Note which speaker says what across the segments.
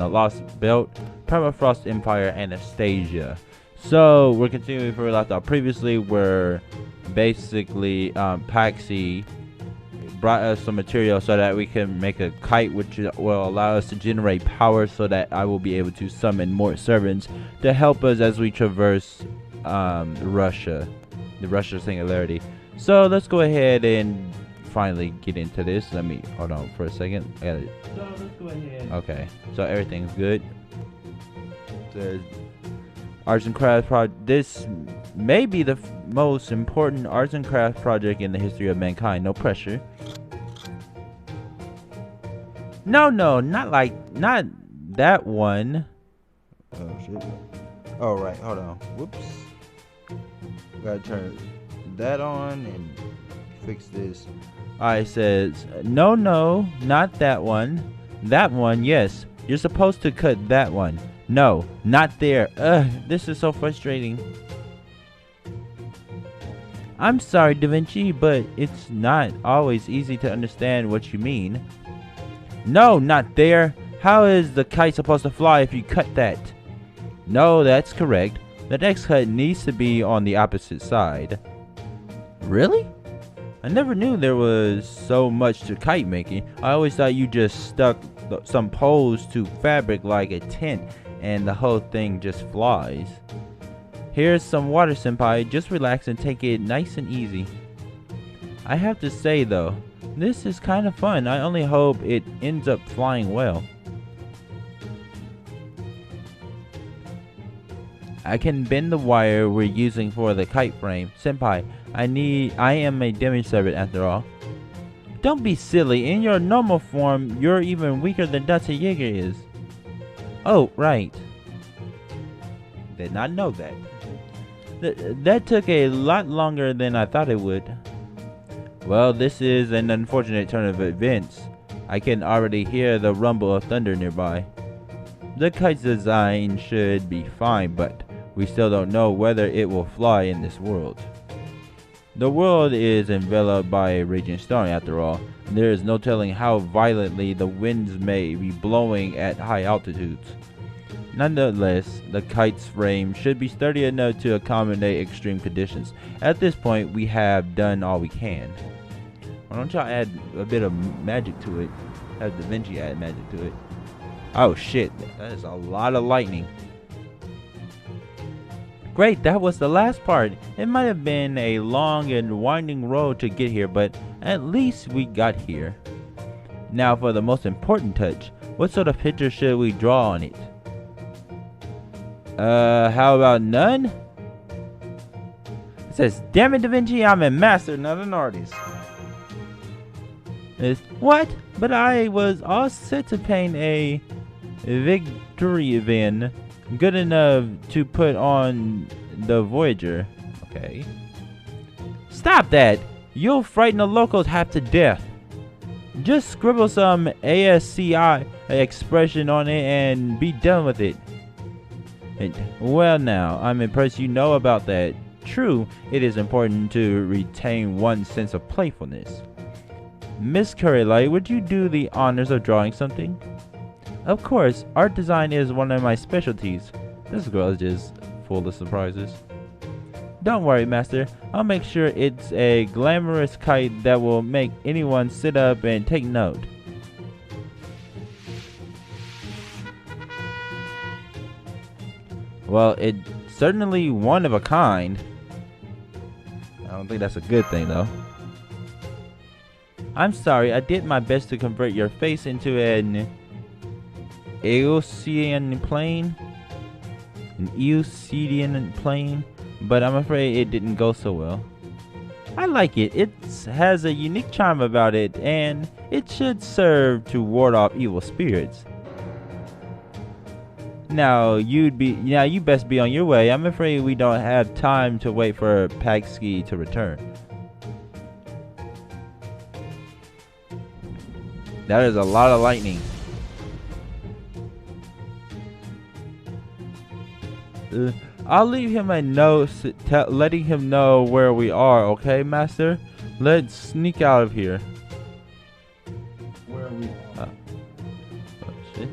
Speaker 1: the Lostbelt, Permafrost Empire, Anastasia. So we're continuing where we left off previously, where basically Paxi brought us some material so that we can make a kite, which will allow us to generate power so that I will be able to summon more servants to help us as we traverse Russia, the Russia singularity. So let's go ahead and finally get into this. Let me hold on for a second. I got it. So let's go ahead. Okay, so everything's good. The arts and crafts project. This may be the most important arts and crafts project in the history of mankind. No pressure. No, not that one. Oh shit. Oh right, hold on. Whoops. Gotta turn that on and fix this. Alright, says no, not that one. That one, yes. You're supposed to cut that one. No, not there. Ugh, this is so frustrating. I'm sorry, Da Vinci, but it's not always easy to understand what you mean. No, not there. How is the kite supposed to fly if you cut that? No, that's correct. The next cut needs to be on the opposite side. Really? I never knew there was so much to kite making. I always thought you just stuck some poles to fabric like a tent and the whole thing just flies. Here's some water, senpai. Just relax and take it nice and easy. I have to say though, this is kind of fun. I only hope it ends up flying well. I can bend the wire we're using for the kite frame. Senpai, I am a demi-servant after all. Don't be silly. In your normal form, you're even weaker than Dutch Jaeger is. Oh, right. Did not know that. That took a lot longer than I thought it would. Well, this is an unfortunate turn of events. I can already hear the rumble of thunder nearby. The kite's design should be fine, but we still don't know whether it will fly in this world. The world is enveloped by a raging storm after all, and there is no telling how violently the winds may be blowing at high altitudes. Nonetheless, the kite's frame should be sturdy enough to accommodate extreme conditions. At this point, we have done all we can. Why don't y'all add a bit of magic to it? Have Da Vinci add magic to it. Oh shit, that is a lot of lightning. Great, that was the last part. It might have been a long and winding road to get here, but at least we got here. Now for the most important touch. What sort of picture should we draw on it? How about none? It says, damn it, Da Vinci, I'm a master, not an artist. It's, what? But I was all set to paint a victory event good enough to put on the Voyager. Okay. Stop that! You'll frighten the locals half to death. Just scribble some ASCI expression on it and be done with it. Well now, I'm impressed you know about that. True, it is important to retain one's sense of playfulness. Miss Currylight, would you do the honors of drawing something? Of course, art design is one of my specialties. This girl is just full of surprises. Don't worry, master. I'll make sure it's a glamorous kite that will make anyone sit up and take note. Well, it's certainly one of a kind. I don't think that's a good thing, though. I'm sorry, I did my best to convert your face into an Euclidean plane. An Euclidean plane, but I'm afraid it didn't go so well. I like it. It has a unique charm about it, and it should serve to ward off evil spirits. Now you best be on your way. I'm afraid we don't have time to wait for Paxi to return. That is a lot of lightning. I'll leave him a note letting him know where we are, okay, master? Let's sneak out of here. Where are we? Oh shit.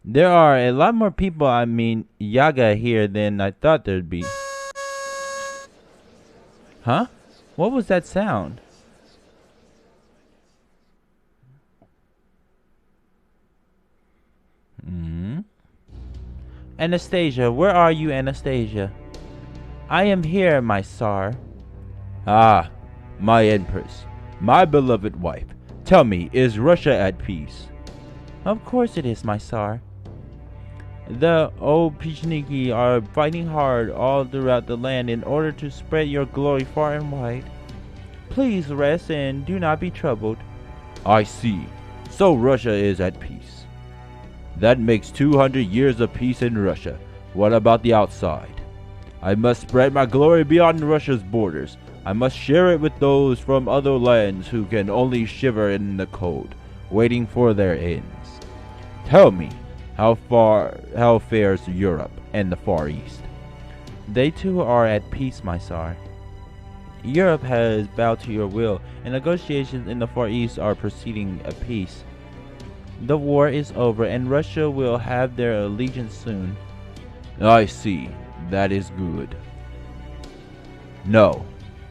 Speaker 1: There are a lot more people, I mean, Yaga here than I thought there'd be. Huh? What was that sound? Anastasia, where are you, Anastasia? I am here, my Tsar. Ah, my Empress, my beloved wife. Tell me, is Russia at peace? Of course it is, my Tsar. The Opichniki are fighting hard all throughout the land in order to spread your glory far and wide. Please rest and do not be troubled. I see. So Russia is at peace. That makes 200 years of peace in Russia. What about the outside? I must spread my glory beyond Russia's borders. I must share it with those from other lands who can only shiver in the cold, waiting for their ends. Tell me, how fares Europe and the Far East? They too are at peace, my Tsar. Europe has bowed to your will, and negotiations in the Far East are proceeding apace. The war is over, and Russia will have their allegiance soon. I see. That is good. No,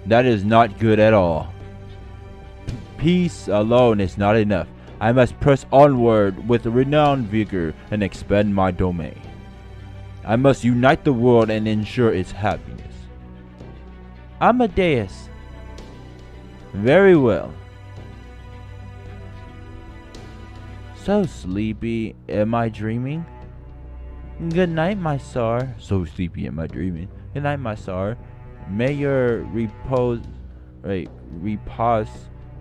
Speaker 1: that is not good at all. Peace alone is not enough. I must press onward with renowned vigor and expand my domain. I must unite the world and ensure its happiness. Amadeus. Very well. So sleepy, am I dreaming? Good night, my Tsar. So sleepy, am I dreaming? Good night, my Tsar. May your repose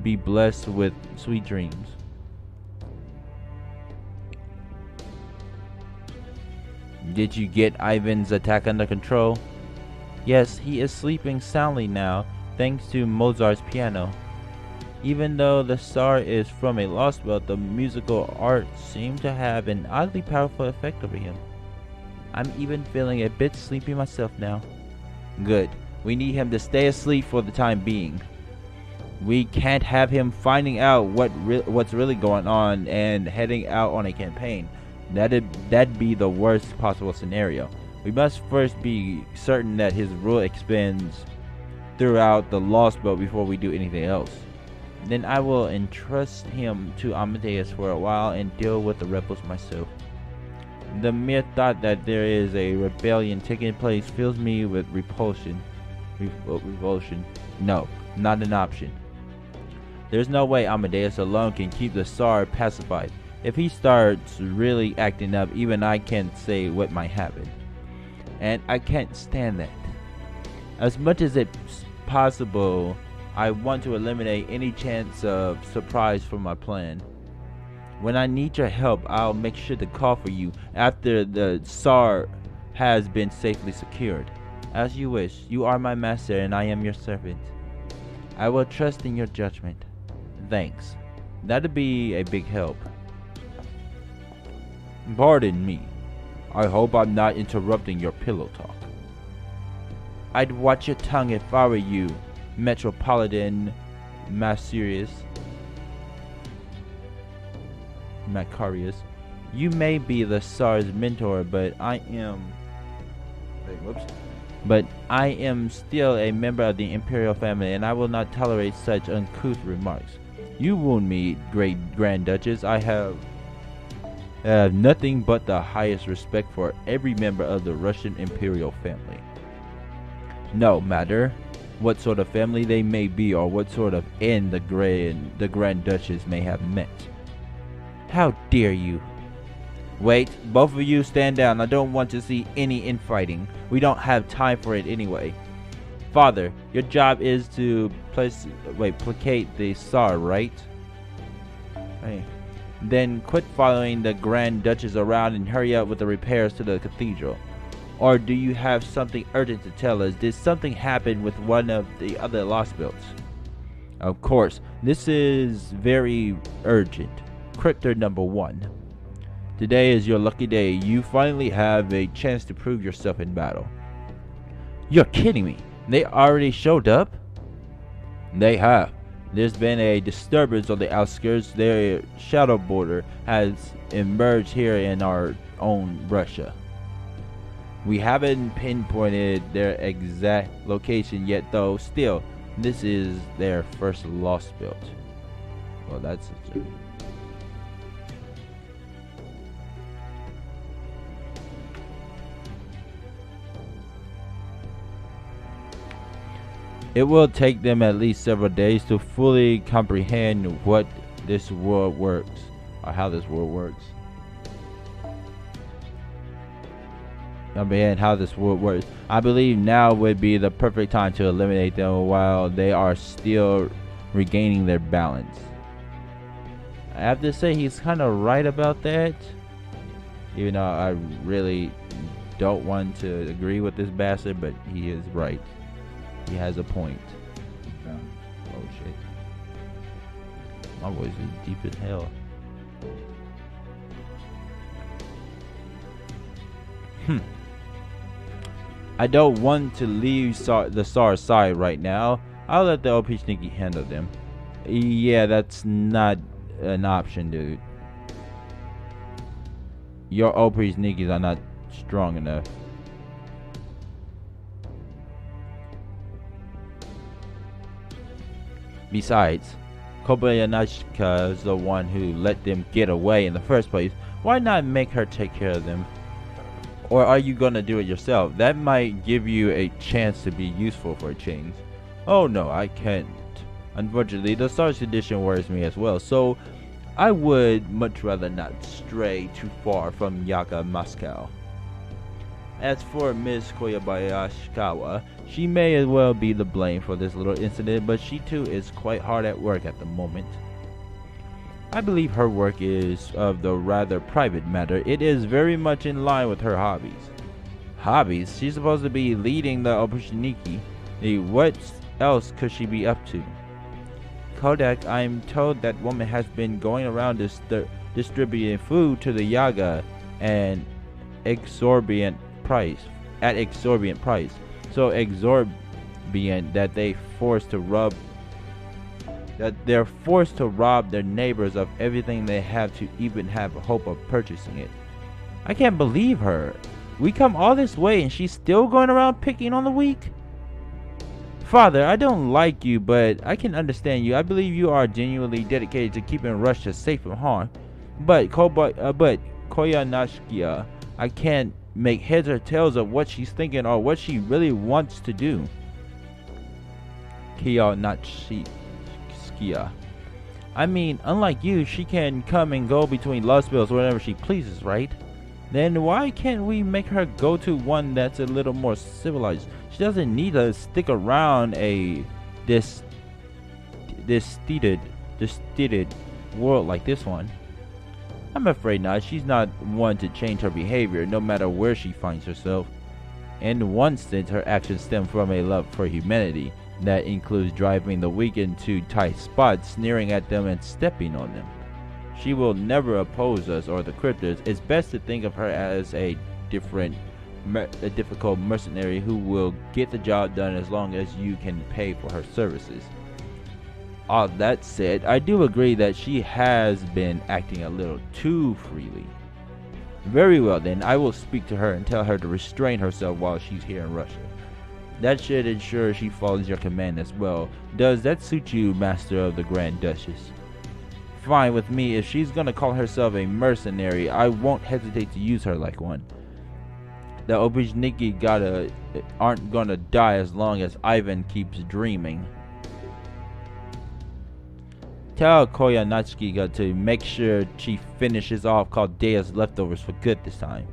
Speaker 1: be blessed with sweet dreams. Did you get Ivan's attack under control? Yes, he is sleeping soundly now, thanks to Mozart's piano. Even though the Tsar is from a Lostbelt, the musical arts seem to have an oddly powerful effect over him. I'm even feeling a bit sleepy myself now. Good. We need him to stay asleep for the time being. We can't have him finding out what's really going on and heading out on a campaign. That'd be the worst possible scenario. We must first be certain that his rule expands throughout the Lostbelt before we do anything else. Then I will entrust him to Amadeus for a while and deal with the rebels myself. The mere thought that there is a rebellion taking place fills me with revulsion. No, not an option. There's no way Amadeus alone can keep the Tsar pacified. If he starts really acting up, even I can't say what might happen. And I can't stand that. As much as it's possible, I want to eliminate any chance of surprise from my plan. When I need your help, I'll make sure to call for you after the Tsar has been safely secured. As you wish. You are my master and I am your servant. I will trust in your judgment. Thanks. That'd be a big help. Pardon me. I hope I'm not interrupting your pillow talk. I'd watch your tongue if I were you, Metropolitan Macarius. You may be the Tsar's mentor, but I am still a member of the imperial family, and I will not tolerate such uncouth remarks. You wound me, great Grand Duchess. I have nothing but the highest respect for every member of the Russian imperial family. No matter what sort of family they may be or what sort of end the Grand Duchess may have met. How dare you? Wait, both of you stand down. I don't want to see any infighting. We don't have time for it anyway. Father, your job is to placate the Tsar, right? Hey. Then quit following the Grand Duchess around and hurry up with the repairs to the cathedral. Or do you have something urgent to tell us? Did something happen with one of the other Lostbelts? Of course, this is very urgent. Cryptor number 1. Today is your lucky day. You finally have a chance to prove yourself in battle. You're kidding me. They already showed up? They have. There's been a disturbance on the outskirts. Their shadow border has emerged here in our own Russia. We haven't pinpointed their exact location yet, though. Still, this is their first Lostbelt. Well, that's a joke. It will take them at least several days to fully comprehend what this world works, or how this world works. I believe now would be the perfect time to eliminate them while they are still regaining their balance. I have to say he's kind of right about that. Even though I really don't want to agree with this bastard, but he is right. He has a point. Oh shit. My voice is deep as hell. I don't want to leave the SAR's side right now. I'll let the OP Sneaky handle them. Yeah, that's not an option, dude. Your OP Sneakies are not strong enough. Besides, Kobayashi is the one who let them get away in the first place. Why not make her take care of them? Or are you gonna do it yourself? That might give you a chance to be useful for a change. Oh no, I can't. Unfortunately, the SARS condition worries me as well, so I would much rather not stray too far from Yaka Moscow. As for Ms. Koyabayashikawa, she may as well be the blame for this little incident, but she too is quite hard at work at the moment. I believe her work is of the rather private matter. It is very much in line with her hobbies. Hobbies? She's supposed to be leading the Opushiniki. What else could she be up to? Kodak, I'm told that woman has been going around distributing food to the Yaga and exorbitant price. So exorbitant that they're forced to rob their neighbors of everything they have to even have a hope of purchasing it. I can't believe her. We come all this way and she's still going around picking on the weak? Father, I don't like you, but I can understand you. I believe you are genuinely dedicated to keeping Russia safe from harm. But Koyanashkia, I can't make heads or tails of what she's thinking or what she really wants to do. Koyanashkia. I mean, unlike you, she can come and go between Lostbelts whenever she pleases, right? Then why can't we make her go to one that's a little more civilized? She doesn't need to stick around a distinct world like this one. I'm afraid not. She's not one to change her behavior, no matter where she finds herself. In one sense, her actions stem from a love for humanity. That includes driving the weak into tight spots, sneering at them and stepping on them. She will never oppose us or the cryptids. It's best to think of her as a difficult mercenary who will get the job done as long as you can pay for her services. All that said, I do agree that she has been acting a little too freely. Very well then, I will speak to her and tell her to restrain herself while she's here in Russia. That should ensure she follows your command as well. Does that suit you, Master of the Grand Duchess? Fine with me. If she's gonna call herself a mercenary, I won't hesitate to use her like one. The Obizhniki aren't gonna die as long as Ivan keeps dreaming. Tell Koyanachki to make sure she finishes off Chaldea's leftovers for good this time.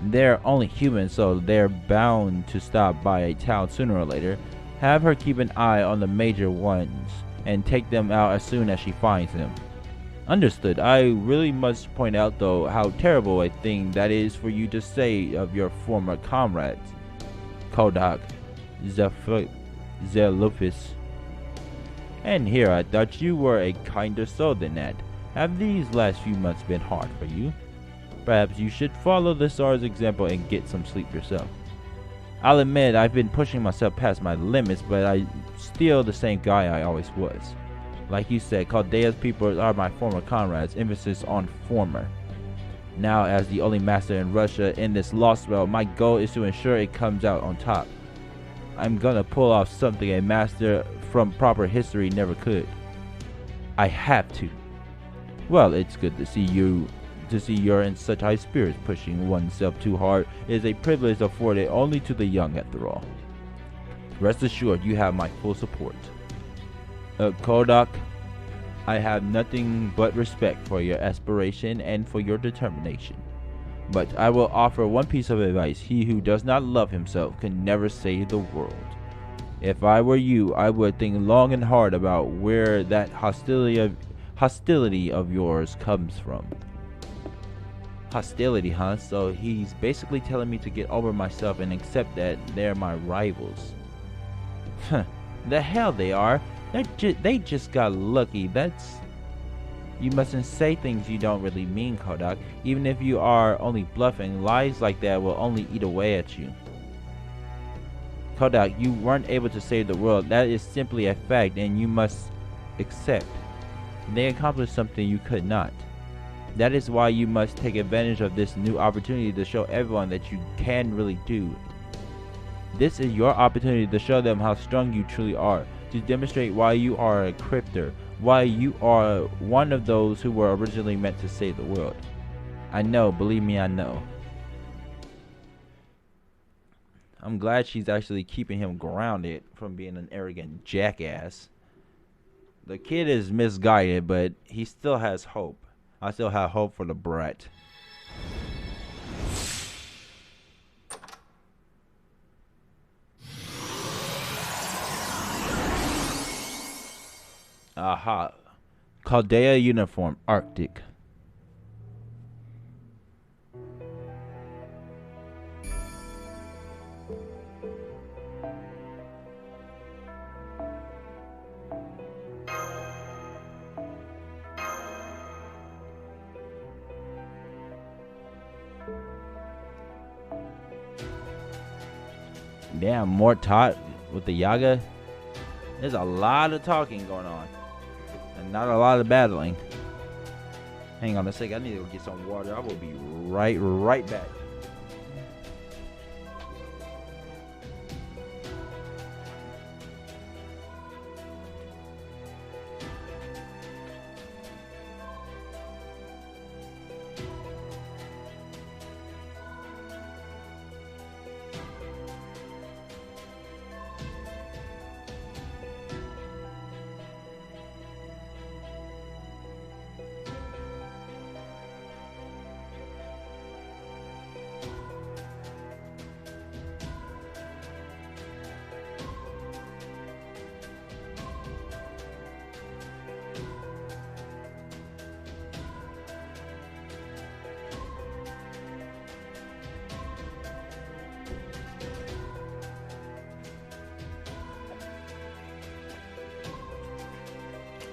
Speaker 1: They're only human, so they're bound to stop by a town sooner or later. Have her keep an eye on the major ones and take them out as soon as she finds them. Understood. I really must point out though how terrible a thing that is for you to say of your former comrades. Kodak, Zelufis. And here I thought you were a kinder soul than that. Have these last few months been hard for you? Perhaps you should follow the SAR's example and get some sleep yourself. I'll admit I've been pushing myself past my limits, but I'm still the same guy I always was. Like you said, Chaldea's people are my former comrades, emphasis on former. Now, as the only master in Russia in this Lostbelt, my goal is to ensure it comes out on top. I'm gonna pull off something a master from proper history never could. I have to. Well, it's good to see you're in such high spirits. Pushing oneself too hard is a privilege afforded only to the young, after all. Rest assured, you have my full support. Kodak, I have nothing but respect for your aspiration and for your determination. But I will offer one piece of advice. He who does not love himself can never save the world. If I were you, I would think long and hard about where that hostility of yours comes from. Hostility, huh? So he's basically telling me to get over myself and accept that they're my rivals. The hell they are. They just got lucky. You mustn't say things you don't really mean, Kodak. Even if you are only bluffing, lies like that will only eat away at you. Kodak, you weren't able to save the world. That is simply a fact, and you must accept. They accomplished something you could not. That is why you must take advantage of this new opportunity to show everyone that you can really do. This is your opportunity to show them how strong you truly are, to demonstrate why you are a crypter, why you are one of those who were originally meant to save the world. I know, believe me, I know. I'm glad she's actually keeping him grounded from being an arrogant jackass. The kid is misguided, but he still has hope. I still have hope for the brat. Aha. Chaldea uniform, Arctic. Damn, more talk with the Yaga. There's a lot of talking going on. And not a lot of battling. Hang on a sec, I need to get some water. I will be right back.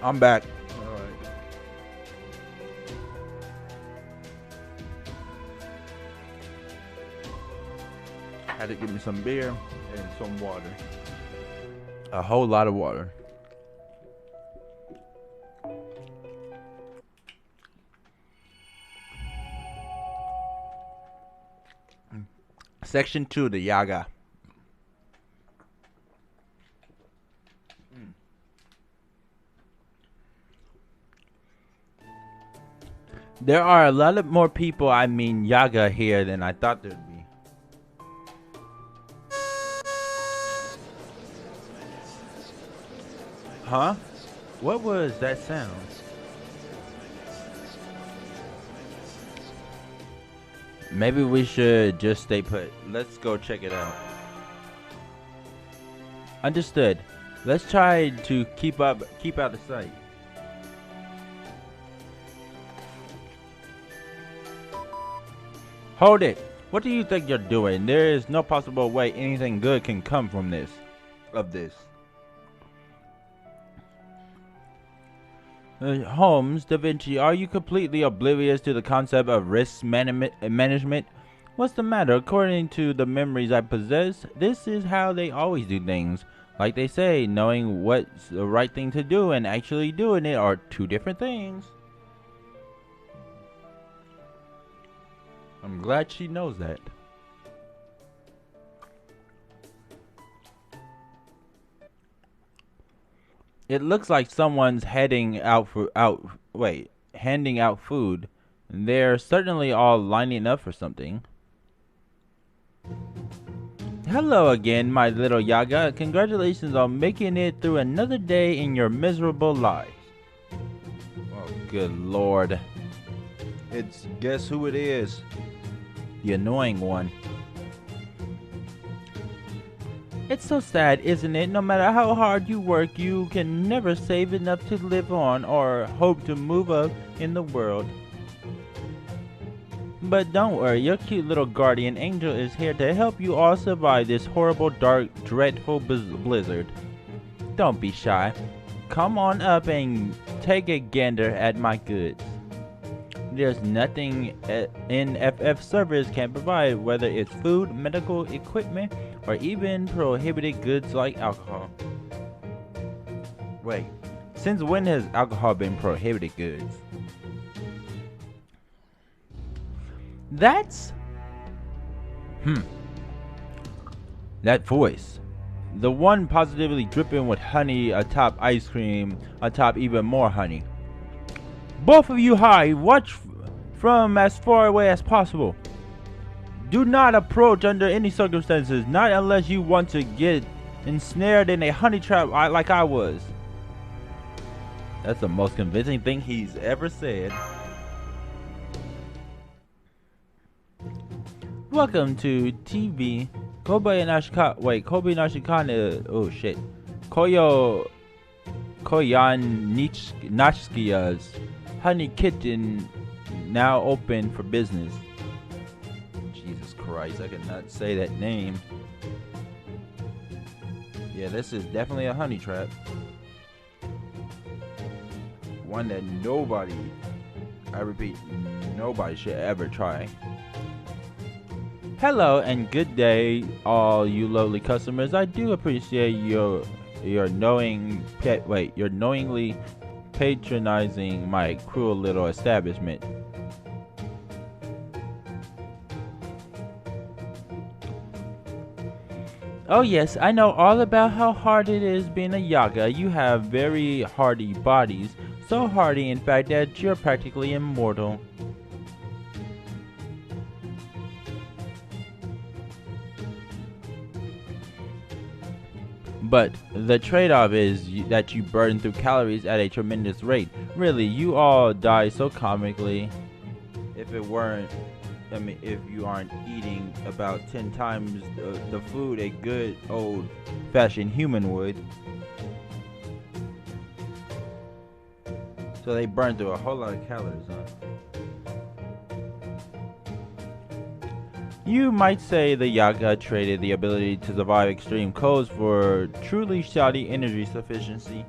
Speaker 1: I'm back. Alright. Had to give me some beer and some water. A whole lot of water. Section 2, the Yaga. There are a lot of more people, I mean Yaga, here than I thought there'd be. Huh? What was that sound? Maybe we should just stay put. Let's go check it out. Understood. Let's try to keep out of sight. Hold it! What do you think you're doing? There is no possible way anything good can come from this. Holmes, Da Vinci, are you completely oblivious to the concept of risk management? What's the matter? According to the memories I possess, this is how they always do things. Like they say, knowing what's the right thing to do and actually doing it are two different things. I'm glad she knows that. It looks like someone's handing out food. They're certainly all lining up for something. Hello again, my little Yaga. Congratulations on making it through another day in your miserable lives. Oh, good lord. Guess who it is? The annoying one. It's so sad, isn't it? No matter how hard you work, you can never save enough to live on or hope to move up in the world. But don't worry, your cute little guardian angel is here to help you all survive this horrible, dark, dreadful blizzard. Don't be shy. Come on up and take a gander at my goods. There's nothing NFF servers can provide, whether it's food, medical equipment, or even prohibited goods like alcohol. Wait, since when has alcohol been prohibited goods? That's... That voice. The one positively dripping with honey atop ice cream, atop even more honey. Both of you watch from as far away as possible. Do not approach under any circumstances, not unless you want to get ensnared in a honey trap like I was. That's the most convincing thing he's ever said. Welcome to TV. Kobayashi-kana. Oh shit. Koyanitsukiya's Honey Kitchen now open for business. Jesus Christ, I cannot say that name. Yeah, this is definitely a honey trap. One that nobody, I repeat, nobody should ever try. Hello and good day, all you lovely customers. I do appreciate your knowingly patronizing my cruel little establishment. Oh yes, I know all about how hard it is being a Yaga. You have very hardy bodies, so hardy in fact that you're practically immortal. But the trade-off is that you burn through calories at a tremendous rate. Really, you all die so comically. If you aren't eating about 10 times the food a good old-fashioned human would. So they burn through a whole lot of calories, huh? You might say the Yaga traded the ability to survive extreme colds for truly shoddy energy sufficiency.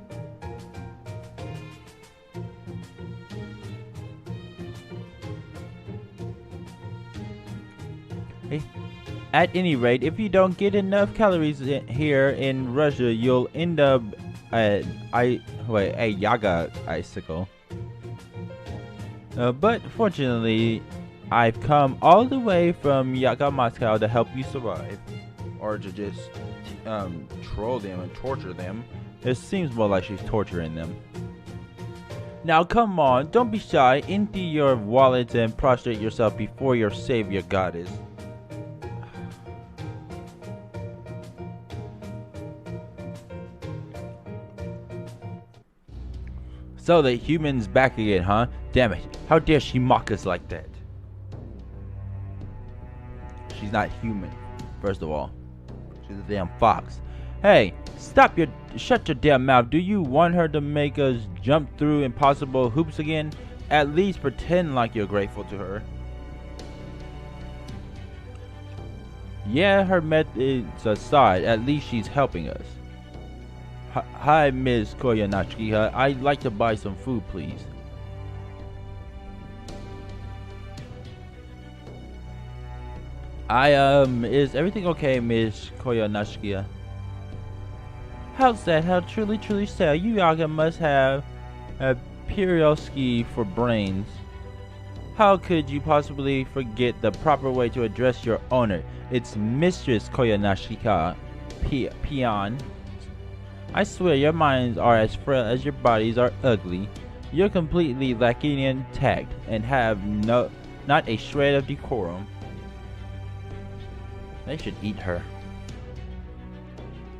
Speaker 1: At any rate, if you don't get enough calories here in Russia, you'll end up a Yaga icicle. But fortunately, I've come all the way from Yaga Moscow to help you survive. Or to just troll them and torture them. It seems more like she's torturing them. Now come on, don't be shy. Empty your wallets and prostrate yourself before your savior goddess. So the human's back again, huh? Damn it, how dare she mock us like that? She's not human, first of all. She's a damn fox. Hey, shut your damn mouth. Do you want her to make us jump through impossible hoops again? At least pretend like you're grateful to her. Yeah, her methods aside, at least she's helping us. Hi, Miss Koyanachki. I'd like to buy some food, please. Is everything okay, Miss Koyanachki? How sad, how truly sad. You Yaga must have a Pirioski for brains. How could you possibly forget the proper way to address your owner? It's Mistress Koyanashika, peon. I swear your minds are as frail as your bodies are ugly. You're completely lacking in tact and have not a shred of decorum. They should eat her.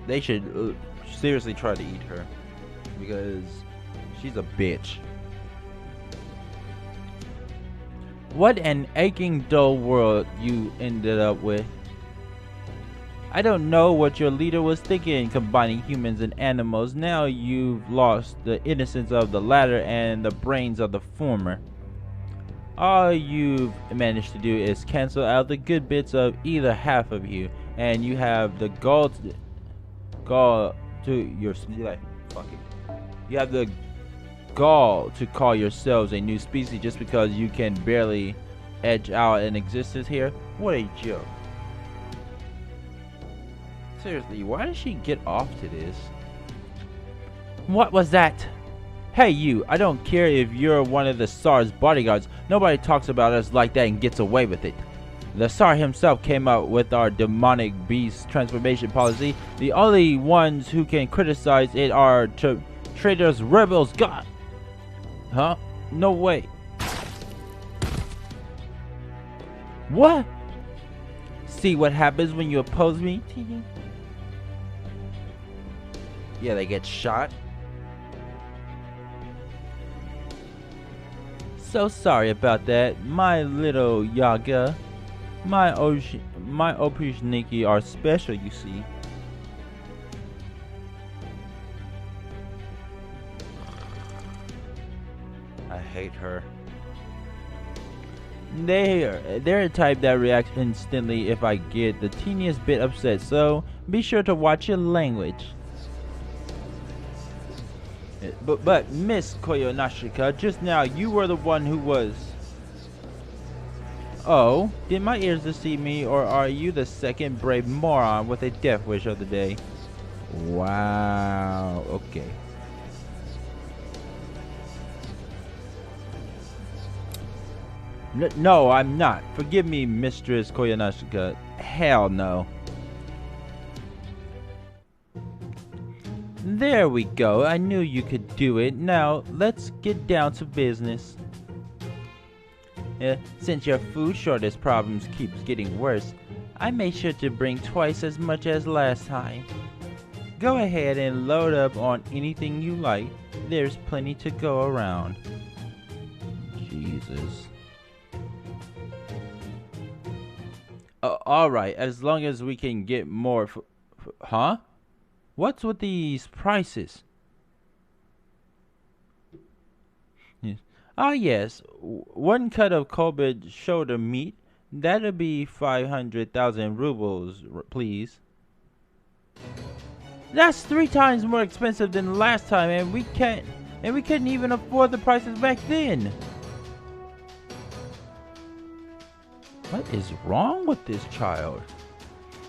Speaker 1: They should seriously try to eat her because she's a bitch. What an aching dull world you ended up with. I don't know what your leader was thinking combining humans and animals. Now you've lost the innocence of the latter and the brains of the former. All you've managed to do is cancel out the good bits of either half of you, and you have the gall to call yourselves a new species just because you can barely edge out an existence here. What a joke. Seriously, why did she get off to this? What was that? Hey you, I don't care if you're one of the Tsar's bodyguards. Nobody talks about us like that and gets away with it. The Tsar himself came up with our demonic beast transformation policy. The only ones who can criticize it are traitors, rebels, God. Huh? No way. What? See what happens when you oppose me? Yeah, they get shot. So sorry about that, my little Yaga. My Opushniki are special, you see. I hate her. They're a type that reacts instantly if I get the teeniest bit upset, so be sure to watch your language. But Miss Koyonashika, just now you were the one who was... Oh, did my ears deceive me, or are you the second brave moron with a death wish of the day? Wow, okay. No, I'm not. Forgive me, Mistress Koyanashika. Hell no. There we go. I knew you could do it. Now, let's get down to business. Since your food shortage problems keeps getting worse, I made sure to bring twice as much as last time. Go ahead and load up on anything you like. There's plenty to go around. Jesus. Alright, as long as we can get more huh? What's with these prices? Yes. Ah yes, one cut of Colbert shoulder meat. That'll be 500,000 rubles, please. That's 3 times more expensive than last time, and we couldn't even afford the prices back then. What is wrong with this child?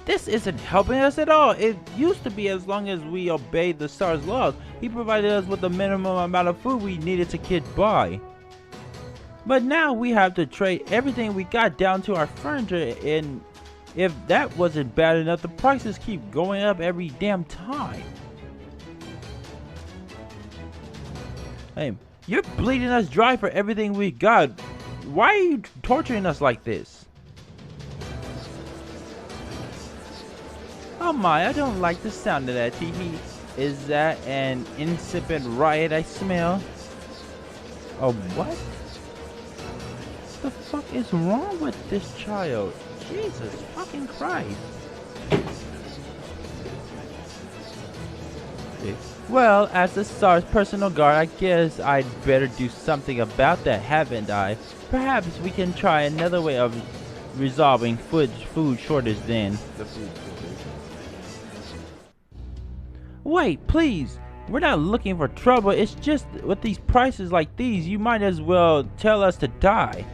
Speaker 1: This isn't helping us at all. It used to be as long as we obeyed the Tsar's laws, he provided us with the minimum amount of food we needed to get by. But now we have to trade everything we got down to our furniture, and if that wasn't bad enough, the prices keep going up every damn time. Hey, you're bleeding us dry for everything we got. Why are you torturing us like this? Oh my, I don't like the sound of that, TV. Is that an insipid riot I smell? Oh, what? The fuck is wrong with this child? Jesus fucking Christ. Well, as the Tsar's personal guard, I guess I'd better do something about that, haven't I? Perhaps we can try another way of resolving food shortage then. Wait, please. We're not looking for trouble. It's just with these prices like these, you might as well tell us to die.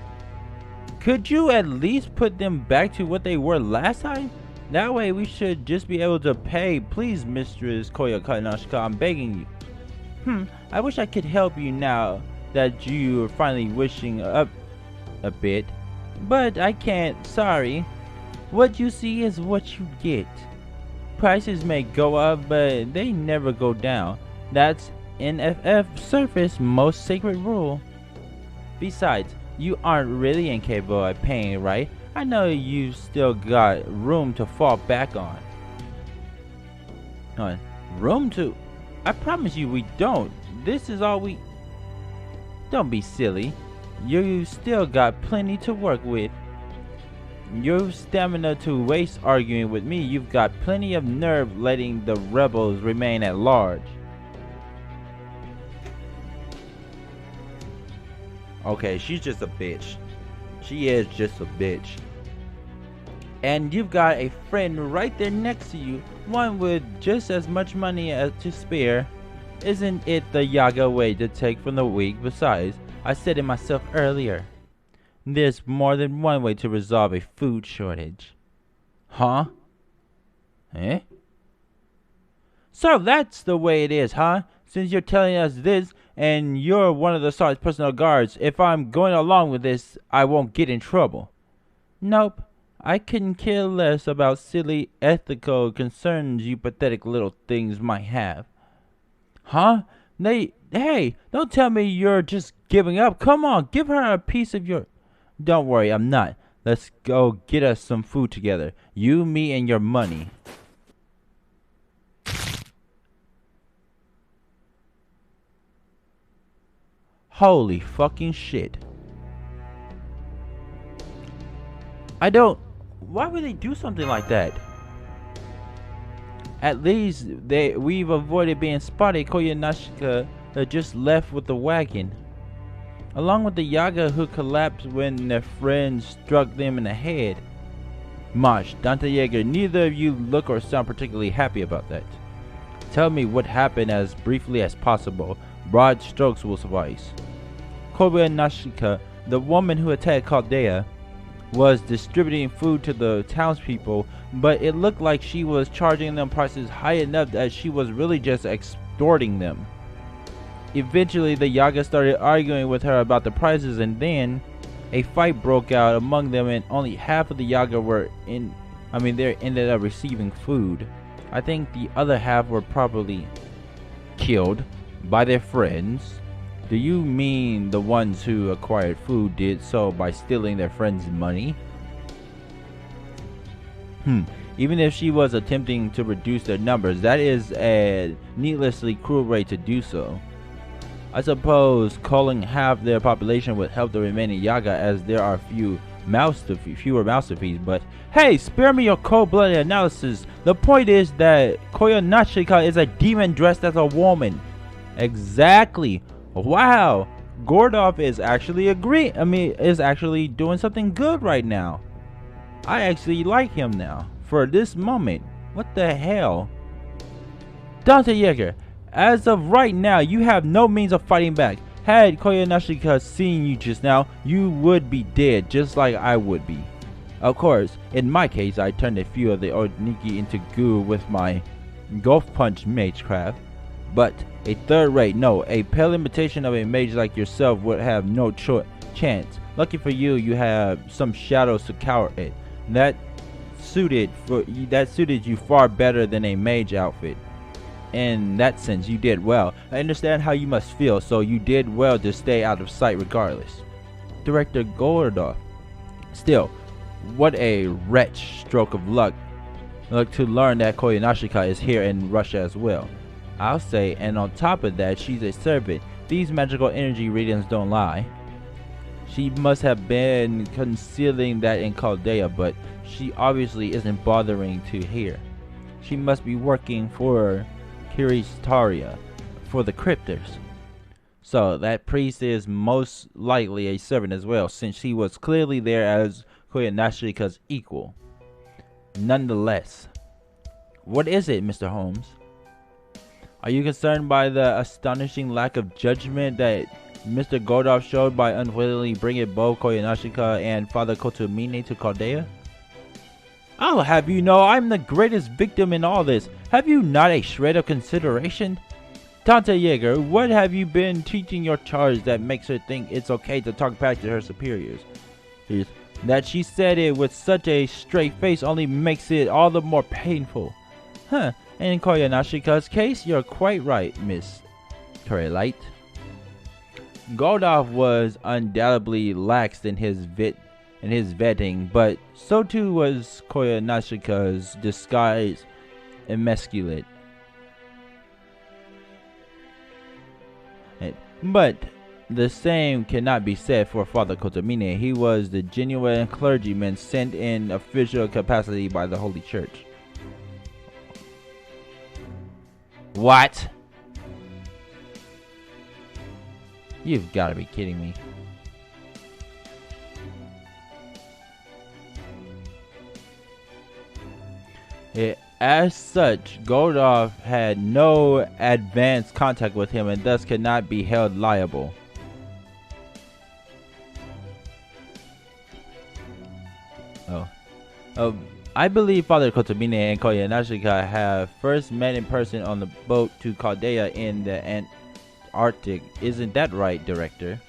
Speaker 1: Could you at least put them back to what they were last time? That way we should just be able to pay. Please, Mistress Koyonashika, I'm begging you. I wish I could help you now that you are finally wishing up a bit. But I can't, sorry. What you see is what you get. Prices may go up, but they never go down. That's NFF Surface most sacred rule. Besides, you aren't really incapable of paying, right? I know you still got room to fall back on. Room to? I promise you we don't. This is all we... Don't be silly. You still got plenty to work with. Your stamina to waste arguing with me. You've got plenty of nerve letting the rebels remain at large. Okay, she's just a bitch. She is just a bitch. And you've got a friend right there next to you, one with just as much money as to spare. Isn't it the Yaga way to take from the weak? Besides, I said it myself earlier. There's more than one way to resolve a food shortage. Huh? Eh? So that's the way it is, huh? Since you're telling us this, and you're one of the Sarge's personal guards, if I'm going along with this, I won't get in trouble. Nope. I couldn't care less about silly ethical concerns you pathetic little things might have. Huh? Hey, don't tell me you're just giving up. Come on, give her a piece of your... Don't worry, I'm not. Let's go get us some food together. You, me, and your money. Holy fucking shit. Why would they do something like that? At least we've avoided being spotted. Koyonashika just left with the wagon, along with the Yaga who collapsed when their friends struck them in the head. Mosh, Dante Yeager, neither of you look or sound particularly happy about that. Tell me what happened as briefly as possible. Broad strokes will suffice. Koyonashika, the woman who attacked Chaldea, was distributing food to the townspeople, but it looked like she was charging them prices high enough that she was really just extorting them. Eventually, the Yaga started arguing with her about the prices, and then a fight broke out among them, and only half of the Yaga they ended up receiving food. I think the other half were probably killed by their friends. Do you mean the ones who acquired food did so by stealing their friends' money? Even if she was attempting to reduce their numbers, that is a needlessly cruel way to do so. I suppose culling half their population would help the remaining Yaga, as there are fewer mouths to feed, but hey, spare me your cold-blooded analysis. The point is that Koyonashika is a demon dressed as a woman. Exactly. Wow, Gordov is actually is actually doing something good right now. I actually like him now, for this moment. What the hell? Dante Yeager, as of right now, you have no means of fighting back. Had Koyonashika seen you just now, you would be dead, just like I would be. Of course, in my case, I turned a few of the Oniki into goo with my Golf Punch magecraft. But a third-rate, no, a pale imitation of a mage like yourself would have no chance. Lucky for you, you have some shadows to counter it. That suited you far better than a mage outfit. In that sense, you did well. I understand how you must feel, so you did well to stay out of sight regardless. Director Gordov. Still, what a wretch stroke of luck to learn that Koyonashika is here in Russia as well. I'll say, and on top of that, she's a servant. These magical energy readings don't lie. She must have been concealing that in Chaldea, but she obviously isn't bothering to hear. She must be working for Kiristaria, for the cryptors. So that priest is most likely a servant as well, since she was clearly there as Koyonashika's equal. Nonetheless, what is it, Mr. Holmes? Are you concerned by the astonishing lack of judgment that Mr. Gordov showed by unwillingly bringing both Koyonashika and Father Kotomine to Chaldea? I'll have you know I'm the greatest victim in all this. Have you not a shred of consideration? Tante Jaeger, what have you been teaching your charge that makes her think it's okay to talk back to her superiors? That she said it with such a straight face only makes it all the more painful. Huh, in Koyanashika's case, you're quite right, Miss Corelite. Goldov was undoubtedly lax in his vetting, but so too was Koyanashika's disguise emasculate. But the same cannot be said for Father Kotomine. He was the genuine clergyman sent in official capacity by the Holy Church. What? You've got to be kidding me. As such, Goldov had no advanced contact with him and thus cannot be held liable. I believe Father Kotomine and Koyanashika have first met in person on the boat to Caldea in the Antarctic. Isn't that right, Director?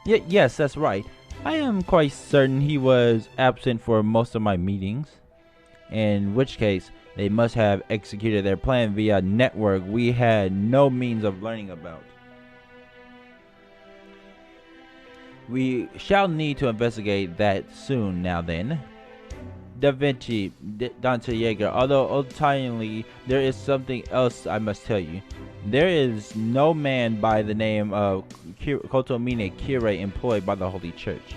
Speaker 1: Yes, that's right. I am quite certain he was absent for most of my meetings. In which case, they must have executed their plan via network we had no means of learning about. We shall need to investigate that soon now then. Da Vinci, Dante Jaeger, although ultimately there is something else I must tell you. There is no man by the name of Kotomine Kire employed by the Holy Church.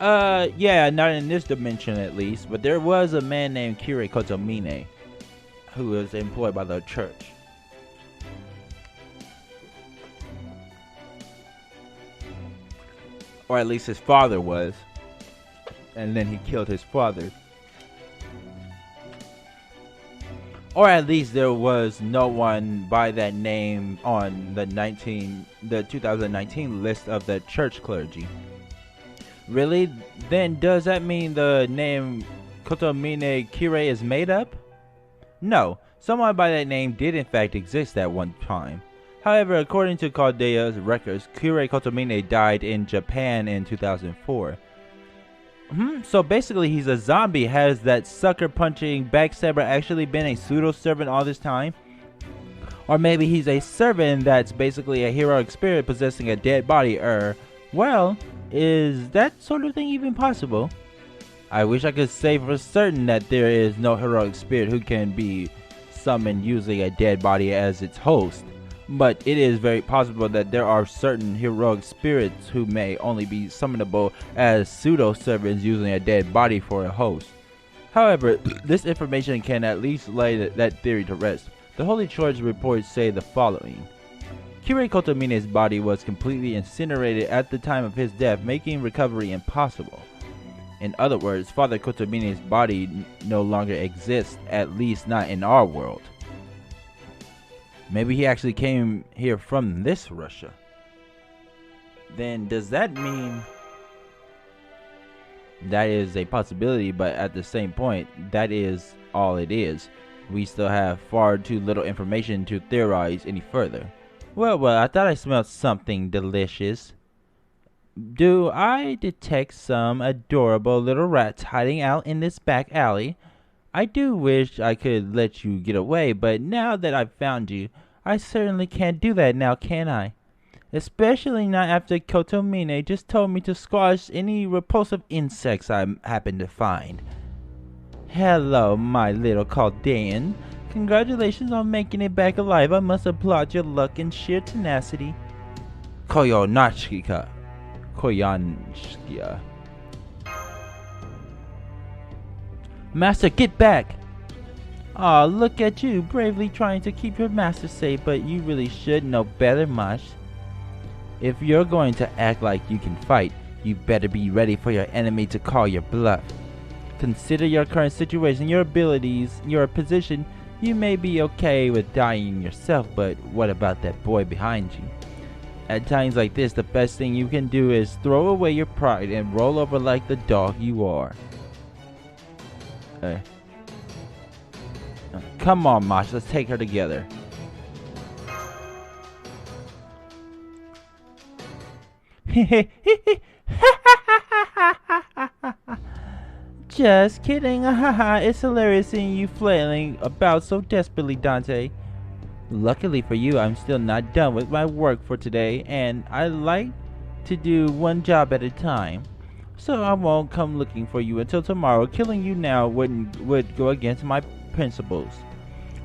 Speaker 1: Yeah, not in this dimension at least, but there was a man named Kire Kotomine who was employed by the church. Or at least his father was. And then he killed his father. Or at least there was no one by that name on the 2019 list of the church clergy. Really? Then does that mean the name Kotomine Kire is made up? No, someone by that name did in fact exist at one time. However, according to Caldea's records, Kire Kotomine died in Japan in 2004. So basically he's a zombie. Has that sucker punching backstabber actually been a pseudo servant all this time? Or maybe he's a servant that's basically a heroic spirit possessing a dead body. Well, is that sort of thing even possible? I wish I could say for certain that there is no heroic spirit who can be summoned using a dead body as its host. But it is very possible that there are certain heroic spirits who may only be summonable as pseudo-servants using a dead body for a host. However, this information can at least lay that theory to rest. The Holy Church reports say the following. Kire Kotomine's body was completely incinerated at the time of his death, making recovery impossible. In other words, Father Kotomine's body no longer exists, at least not in our world. Maybe he actually came here from this Russia. Then does that mean that is a possibility, but at the same point, that is all it is. We still have far too little information to theorize any further. Well, I thought I smelled something delicious. Do I detect some adorable little rats hiding out in this back alley? I do wish I could let you get away, but now that I've found you, I certainly can't do that now, can I? Especially not after Kotomine just told me to squash any repulsive insects I happen to find. Hello, my little Chaldean. Congratulations on making it back alive. I must applaud your luck and sheer tenacity. Koyanashkia. Master, get back! Aw, look at you, bravely trying to keep your master safe, but you really should know better, Mosh. If you're going to act like you can fight, you better be ready for your enemy to call your bluff. Consider your current situation, your abilities, your position. You may be okay with dying yourself, but what about that boy behind you? At times like this, the best thing you can do is throw away your pride and roll over like the dog you are. Come on, Mosh, let's take her together. Just kidding, haha, it's hilarious seeing you flailing about so desperately, Dante. Luckily for you, I'm still not done with my work for today, and I like to do one job at a time. So I won't come looking for you until tomorrow. Killing you now would go against my principles.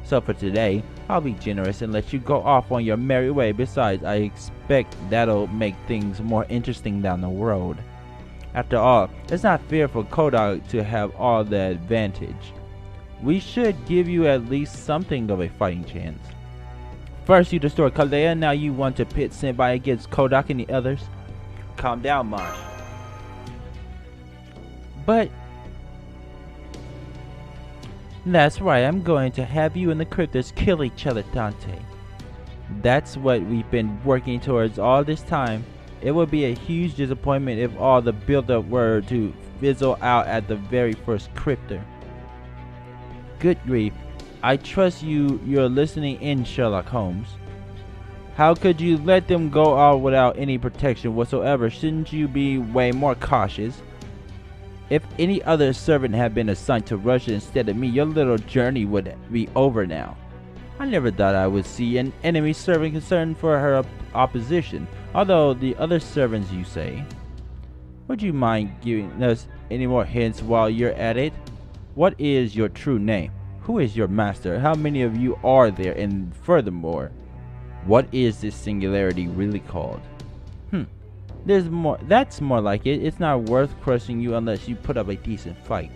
Speaker 1: So for today, I'll be generous and let you go off on your merry way. Besides, I expect that'll make things more interesting down the road. After all, it's not fair for Kodak to have all the advantage. We should give you at least something of a fighting chance. First you destroy Kaldea, now you want to pit Senpai against Kodak and the others? Calm down, Mosh. But that's right, I'm going to have you and the Cryptors kill each other, Dante. That's what we've been working towards all this time. It would be a huge disappointment if all the build-up were to fizzle out at the very first Cryptor. Good grief, I trust you're listening in, Sherlock Holmes. How could you let them go out without any protection whatsoever? Shouldn't you be way more cautious? If any other servant had been assigned to Russia instead of me, your little journey would be over now. I never thought I would see an enemy servant concerned for her opposition, although the other servants, you say. Would you mind giving us any more hints while you're at it? What is your true name? Who is your master? How many of you are there? And furthermore, what is this singularity really called? There's more. That's more like it. It's not worth crushing you unless you put up a decent fight.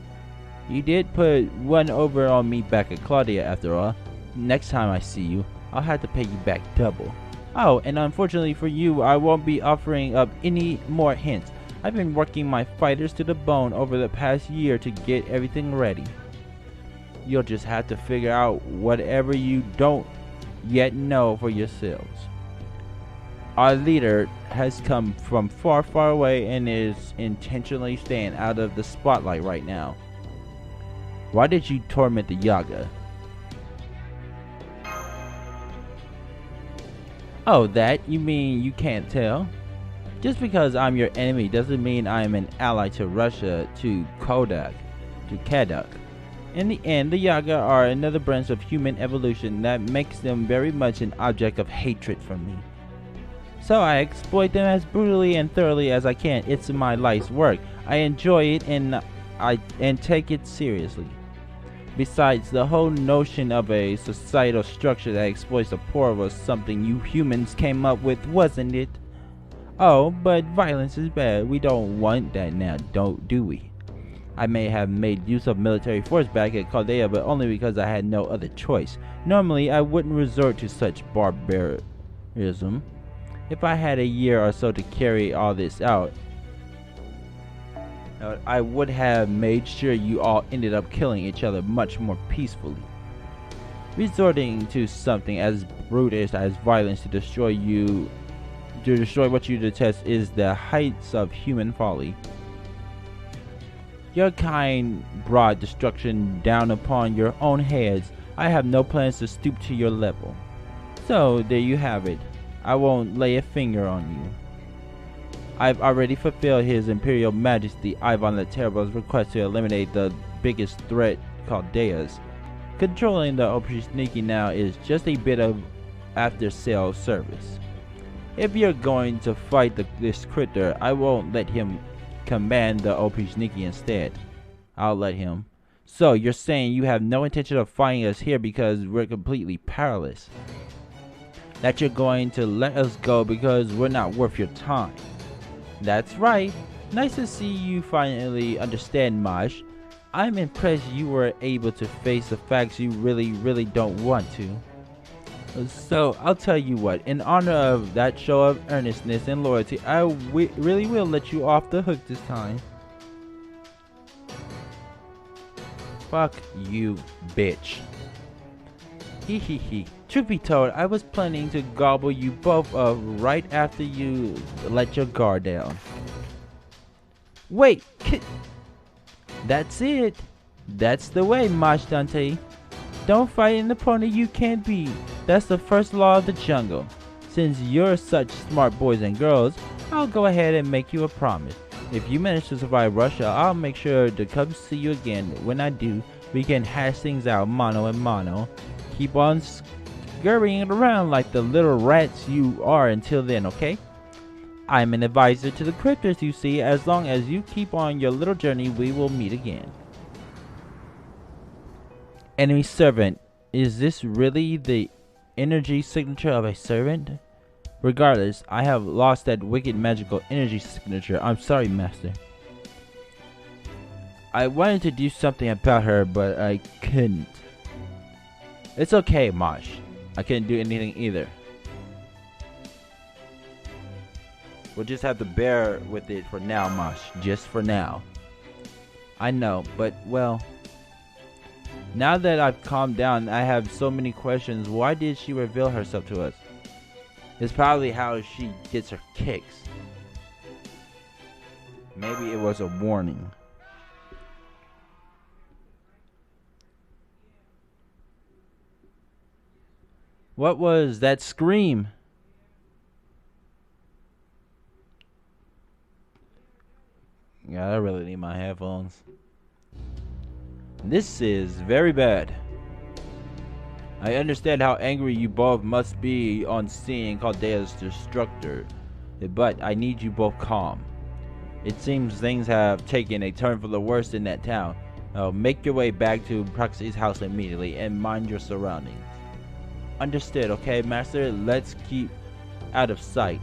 Speaker 1: You did put one over on me back at Claudia after all. Next time I see you, I'll have to pay you back double. Oh, and unfortunately for you, I won't be offering up any more hints. I've been working my fighters to the bone over the past year to get everything ready. You'll just have to figure out whatever you don't yet know for yourselves. Our leader has come from far, far away and is intentionally staying out of the spotlight right now. Why did you torment the Yaga? Oh, that? You mean you can't tell? Just because I'm your enemy doesn't mean I'm an ally to Russia, to Kaduk. In the end, the Yaga are another branch of human evolution that makes them very much an object of hatred for me. So I exploit them as brutally and thoroughly as I can. It's my life's work. I enjoy it and take it seriously. Besides, the whole notion of a societal structure that exploits the poor was something you humans came up with, wasn't it? Oh, but violence is bad. We don't want that now, do we? I may have made use of military force back at Caldea, but only because I had no other choice. Normally, I wouldn't resort to such barbarism. If I had a year or so to carry all this out, I would have made sure you all ended up killing each other much more peacefully. Resorting to something as brutish as violence to destroy what you detest is the heights of human folly. Your kind brought destruction down upon your own heads. I have no plans to stoop to your level. So there you have it. I won't lay a finger on you. I've already fulfilled His Imperial Majesty Ivan the Terrible's request to eliminate the biggest threat, Chaldeas. Controlling the Oprishniki now is just a bit of after-sales service. If you're going to fight this critter, I won't let him command the Oprishniki instead. I'll let him. So you're saying you have no intention of fighting us here because we're completely powerless? That you're going to let us go because we're not worth your time? That's right. Nice to see you finally understand, Maj. I'm impressed you were able to face the facts you really don't want to. So I'll tell you what, in honor of that show of earnestness and loyalty, I really will let you off the hook this time. Fuck you, bitch. Hee hee hee. Truth be told, I was planning to gobble you both up right after you let your guard down. Wait, that's it. That's the way, Mach Dante. Don't fight an opponent you can't beat. That's the first law of the jungle. Since you're such smart boys and girls, I'll go ahead and make you a promise. If you manage to survive Russia, I'll make sure to come see you again. When I do, we can hash things out mano a mano. Keep on scurrying around like the little rats you are until then, okay? I'm an advisor to the cryptors, you see. As long as you keep on your little journey, we will meet again. Enemy servant. Is this really the energy signature of a servant? Regardless, I have lost that wicked magical energy signature. I'm sorry, Master. I wanted to do something about her, but I couldn't. It's okay, Mosh. I couldn't do anything either. We'll just have to bear with it for now, Mosh. Just for now. I know, but, well... Now that I've calmed down, I have so many questions. Why did she reveal herself to us? It's probably how she gets her kicks. Maybe it was a warning. What was that scream? Yeah, I really need my headphones. This is very bad. I understand how angry you both must be on seeing Caldea's destructor, but I need you both calm. It seems things have taken a turn for the worse in that town. Make your way back to Proxy's house immediately and mind your surroundings. Understood, okay, Master? Let's keep out of sight.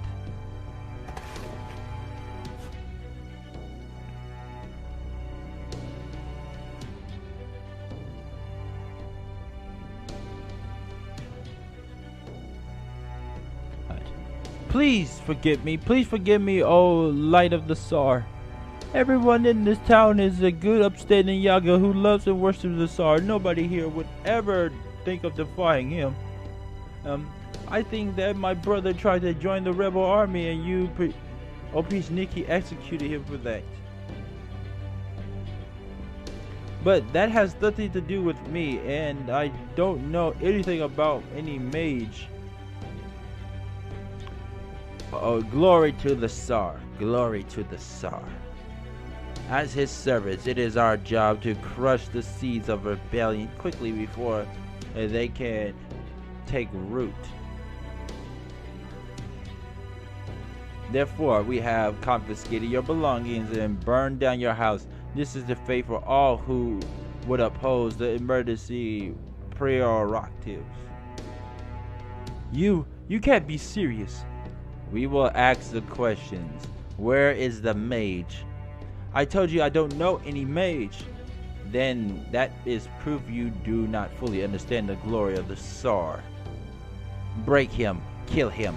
Speaker 1: Please forgive me, oh light of the Tsar. Everyone in this town is a good upstanding Yaga who loves and worships the Tsar. Nobody here would ever think of defying him. I think that my brother tried to join the rebel army and you, Nikki, executed him for that. But that has nothing to do with me, and I don't know anything about any mage. Oh, glory to the Tsar. Glory to the Tsar. As his servants, it is our job to crush the seeds of rebellion quickly before they can take root. Therefore, we have confiscated your belongings and burned down your house. This is the fate for all who would oppose the emergency prerogatives. You can't be serious. We will ask the questions. Where is the mage? I told you I don't know any mage. Then that is proof you do not fully understand the glory of the Tsar. Break him. Kill him.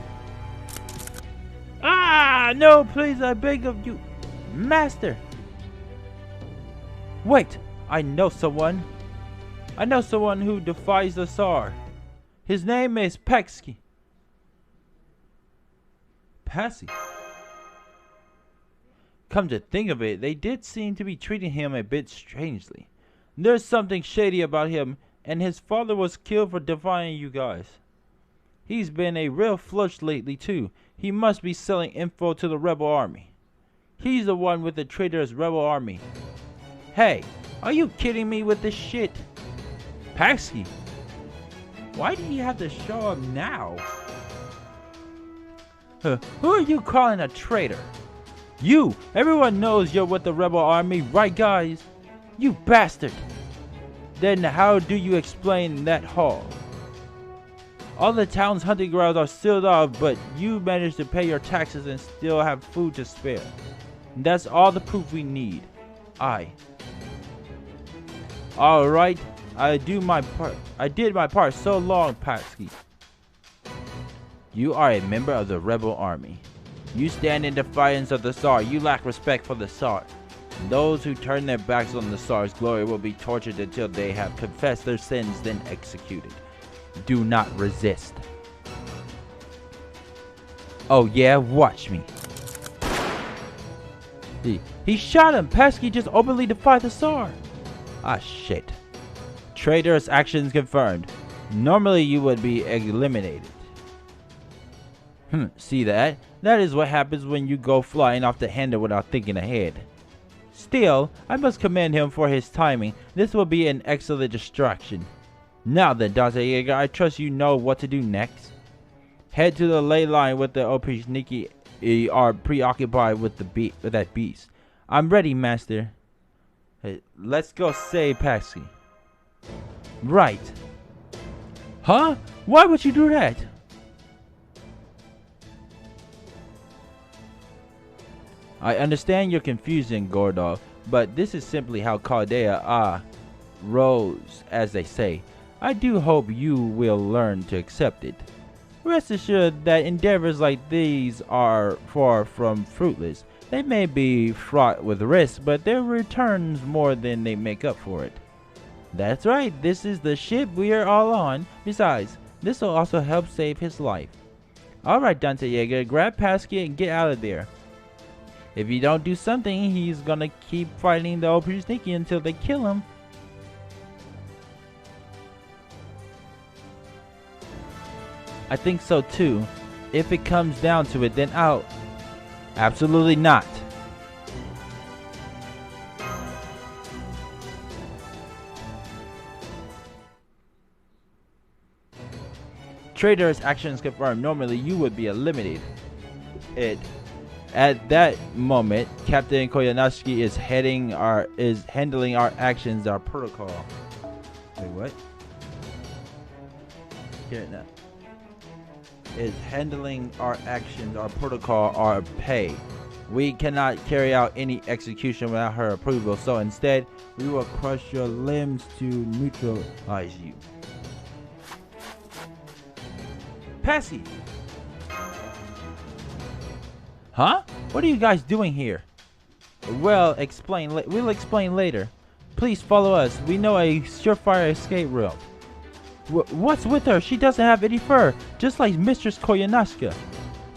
Speaker 1: Ah! No, please, I beg of you. Master! Wait! I know someone. I know someone who defies the Tsar. His name is Peksky. Passy. Come to think of it, they did seem to be treating him a bit strangely. There's something shady about him, and his father was killed for defying you guys. He's been a real flush lately too. He must be selling info to the rebel army. He's the one with the traitorous rebel army. Hey, are you kidding me with this shit? Paxi, why do you have to show up now? Who are you calling a traitor? You! Everyone knows you're with the rebel army, right guys? You bastard! Then how do you explain that haul? All the town's hunting grounds are sealed off, but you managed to pay your taxes and still have food to spare. That's all the proof we need. Alright, I did my part so long, Patsky. You are a member of the rebel army. You stand in defiance of the Tsar. You lack respect for the Tsar. Those who turn their backs on the Tsar's glory will be tortured until they have confessed their sins, then executed. Do not resist. Oh yeah, watch me. He shot him. Pesky just openly defied the Tsar. Ah, shit. Traitorous actions confirmed. Normally you would be eliminated. See that? That is what happens when you go flying off the handle without thinking ahead. Still, I must commend him for his timing. This will be an excellent distraction. Now then, Dante Yeager, I trust you know what to do next. Head to the ley line with the Oprishniki are preoccupied with that beast. I'm ready, Master. Hey, let's go save Paxi. Right. Huh? Why would you do that? I understand your confusion, Gordov, but this is simply how Chaldea rose, as they say. I do hope you will learn to accept it. Rest assured that endeavors like these are far from fruitless. They may be fraught with risk, but their returns more than they make up for it. That's right, this is the ship we are all on. Besides, this will also help save his life. Alright, Dante Yeager, grab Pasky and get out of there. If you don't do something, he's gonna keep fighting the Oprishniki until they kill him. I think so too. If it comes down to it, then I'll... Absolutely not. Traitorous actions confirmed. Normally you would be eliminated. At that moment, Captain Koyanosuke is handling our actions, our protocol. Wait, what? Here now. Is handling our actions, our protocol, our pay. We cannot carry out any execution without her approval, so instead, we will crush your limbs to neutralize you. Passy! Huh? What are you guys doing here? Well, we'll explain later. Please follow us. We know a surefire escape route. What's with her? She doesn't have any fur, just like Mistress Koyanosuke.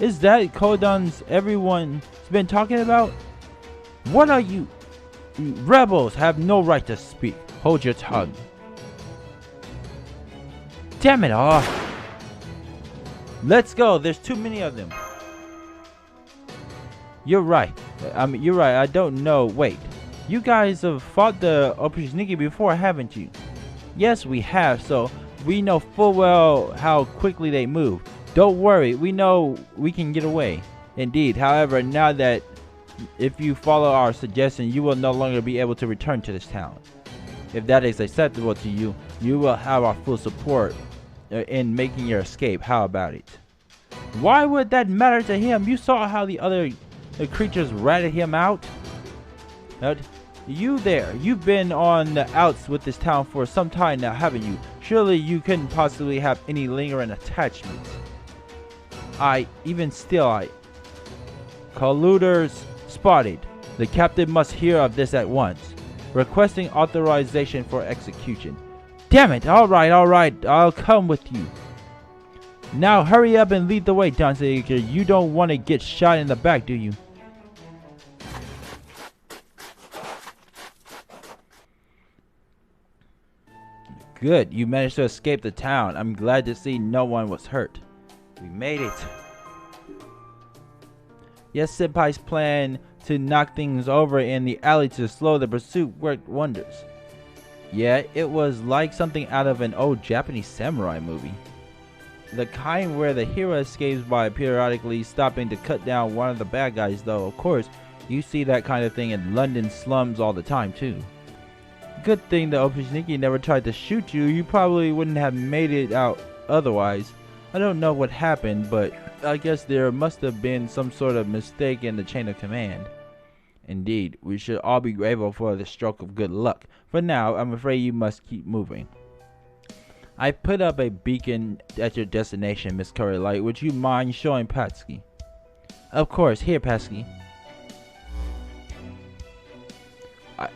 Speaker 1: Is that Kodon's everyone's been talking about? What are you? Rebels have no right to speak. Hold your tongue. Damn it all. Let's go. There's too many of them. You're right. You're right. I don't know. Wait. You guys have fought the Oprishniki before, haven't you? Yes, we have. So we know full well how quickly they move. Don't worry. We know we can get away. Indeed. However, now that if you follow our suggestion, you will no longer be able to return to this town. If that is acceptable to you, you will have our full support in making your escape. How about it? Why would that matter to him? You saw how the other creatures ratted him out. You there, you've been on the outs with this town for some time now, haven't you? Surely you couldn't possibly have any lingering attachments. Colluders spotted. The captain must hear of this at once. Requesting authorization for execution. Damn it, alright, I'll come with you. Now hurry up and lead the way, Dante. You don't want to get shot in the back, do you? Good, you managed to escape the town. I'm glad to see no one was hurt. We made it. Yes, Senpai's plan to knock things over in the alley to slow the pursuit worked wonders. Yeah, it was like something out of an old Japanese samurai movie. The kind where the hero escapes by periodically stopping to cut down one of the bad guys, though. Of course, you see that kind of thing in London slums all the time too. Good thing the Oprishniki never tried to shoot you. You probably wouldn't have made it out otherwise. I don't know what happened, but I guess there must have been some sort of mistake in the chain of command. Indeed, we should all be grateful for the stroke of good luck. For now, I'm afraid you must keep moving. I put up a beacon at your destination, Miss Currylight. Would you mind showing Patsky? Of course. Here, Patsky.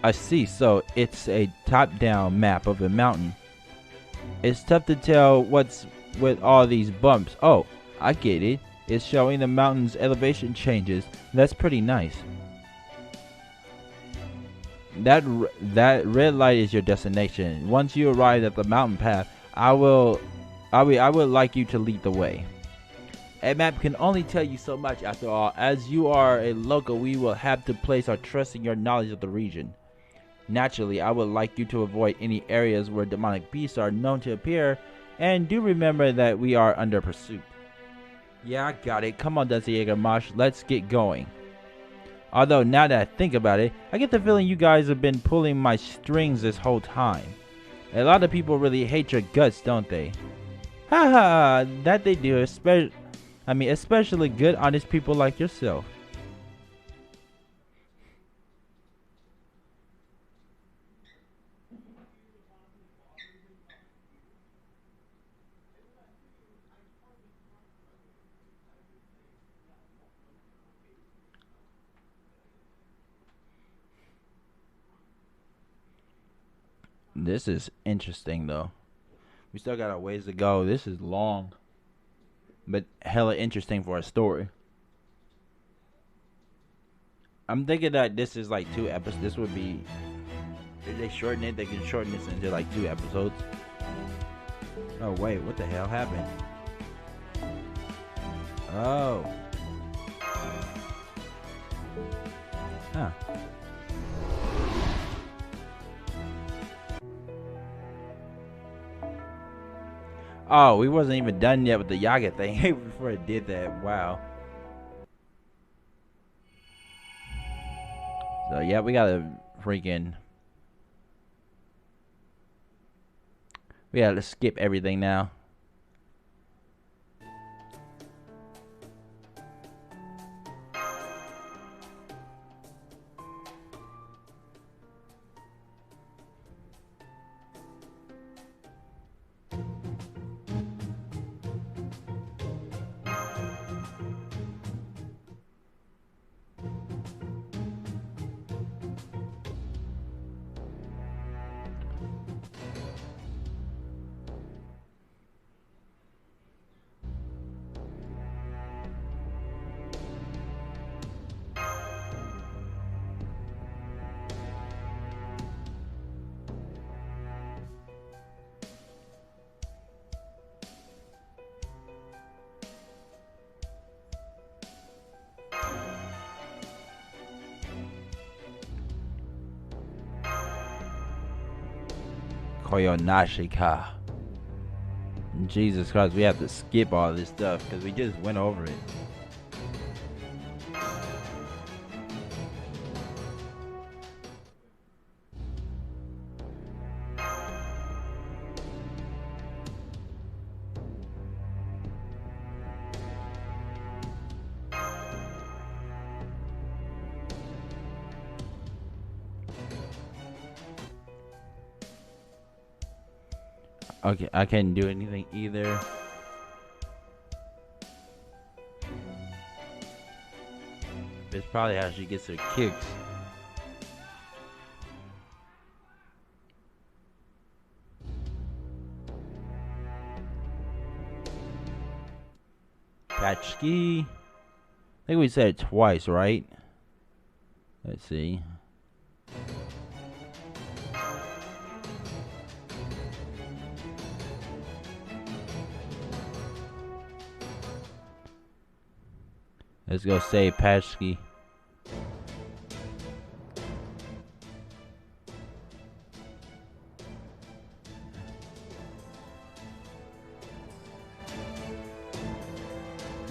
Speaker 1: I see. So, it's a top-down map of a mountain. It's tough to tell what's with all these bumps. Oh, I get it. It's showing the mountain's elevation changes. That's pretty nice. That red light is your destination. Once you arrive at the mountain path, I would like you to lead the way. A map can only tell you so much after all. As you are a local, we will have to place our trust in your knowledge of the region. Naturally, I would like you to avoid any areas where demonic beasts are known to appear, and do remember that we are under pursuit. Yeah, I got it. Come on, Desiega Mosh, let's get going. Although, now that I think about it, I get the feeling you guys have been pulling my strings this whole time. A lot of people really hate your guts, don't they? Haha, that they do, especially good, honest people like yourself. This is interesting, though. We still got a ways to go. This is long, but hella interesting for a story. I'm thinking that this is like 2 episodes. This would be, if they shorten it, they can shorten this into like 2 episodes. Oh wait, what the hell happened? Oh. Huh. Oh, we wasn't even done yet with the Yaga thing before it did that. Wow. So yeah, we gotta freaking. We gotta skip everything now. Koyonashika. Jesus Christ, we have to skip all this stuff because we just went over it. Okay, I can't do anything either. It's probably how she gets her kicks. Patchki. I think we said it twice, right? Let's see. Let's go say Patchki.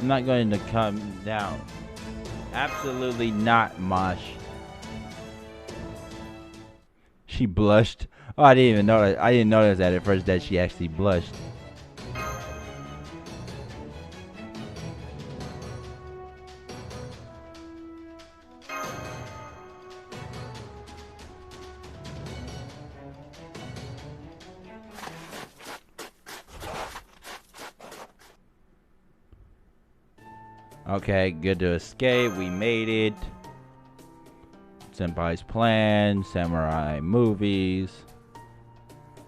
Speaker 1: I'm not going to come down. Absolutely not, Mosh. She blushed. Oh, I didn't even notice. I didn't notice that at first that she actually blushed. Okay, good to escape. We made it. Senpai's plan, samurai movies,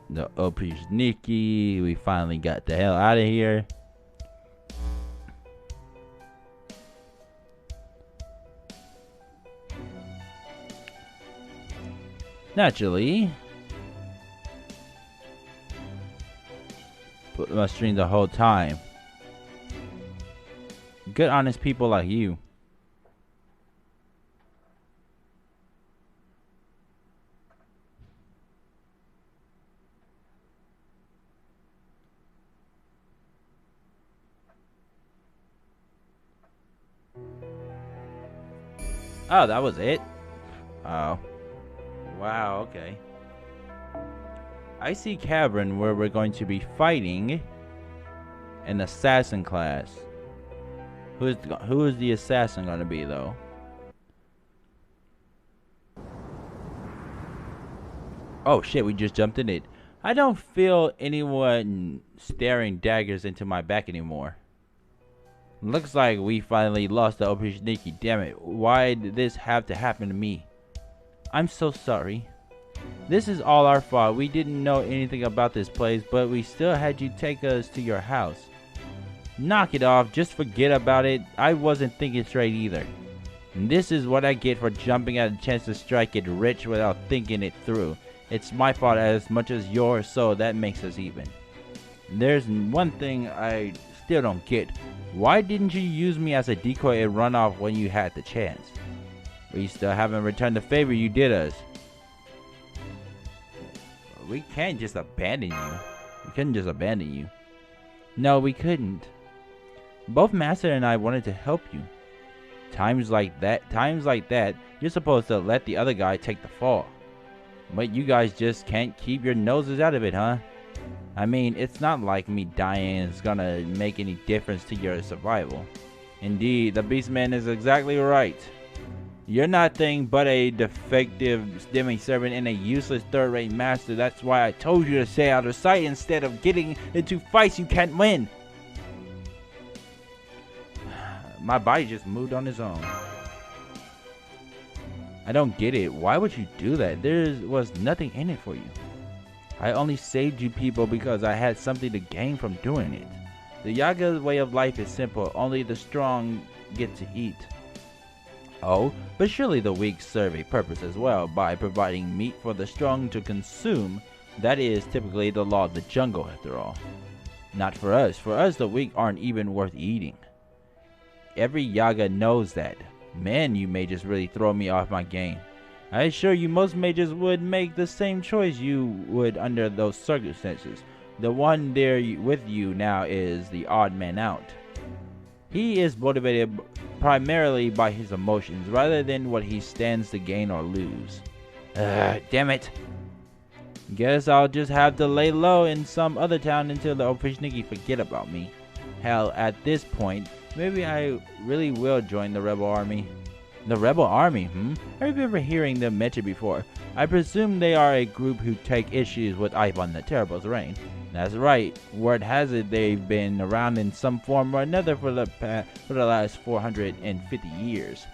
Speaker 1: the Opishniki. We finally got the hell out of here. Naturally. Put my stream the whole time. Good honest people like you. Oh, that was it? Oh. Wow, okay. Icy Cavern, where we're going to be fighting an assassin class. Who is the assassin going to be, though? Oh shit, we just jumped in it. I don't feel anyone staring daggers into my back anymore. Looks like we finally lost the Operation Nikki. Damn it, why did this have to happen to me? I'm so sorry. This is all our fault. We didn't know anything about this place, but we still had you take us to your house. Knock it off, just forget about it. I wasn't thinking straight either. And this is what I get for jumping at a chance to strike it rich without thinking it through. It's my fault as much as yours, so that makes us even. There's one thing I still don't get. Why didn't you use me as a decoy and run off when you had the chance? We still haven't returned the favor you did us. We can't just abandon you. We couldn't just abandon you. No, we couldn't. Both Master and I wanted to help you. Times like that, you're supposed to let the other guy take the fall. But you guys just can't keep your noses out of it, huh? I mean, it's not like me dying is gonna make any difference to your survival. Indeed, the Beastman is exactly right. You're nothing but a defective demi-servant and a useless third-rate master. That's why I told you to stay out of sight instead of getting into fights you can't win. My body just moved on its own. I don't get it. Why would you do that? There was nothing in it for you. I only saved you people because I had something to gain from doing it. The Yaga way of life is simple. Only the strong get to eat. Oh, but surely the weak serve a purpose as well by providing meat for the strong to consume. That is typically the law of the jungle after all. Not for us. For us, the weak aren't even worth eating. Every Yaga knows that. Man, you mages really throw me off my game. I assure you most mages would make the same choice you would under those circumstances. The one there with you now is the odd man out. He is motivated primarily by his emotions rather than what he stands to gain or lose. Damn it. Guess I'll just have to lay low in some other town until the Ophishniki forget about me. Hell, at this point, maybe I really will join the rebel army. The rebel army, I remember hearing them mentioned before. I presume they are a group who take issues with Ivan the Terrible's reign. That's right. Word has it they've been around in some form or another for the last 450 years.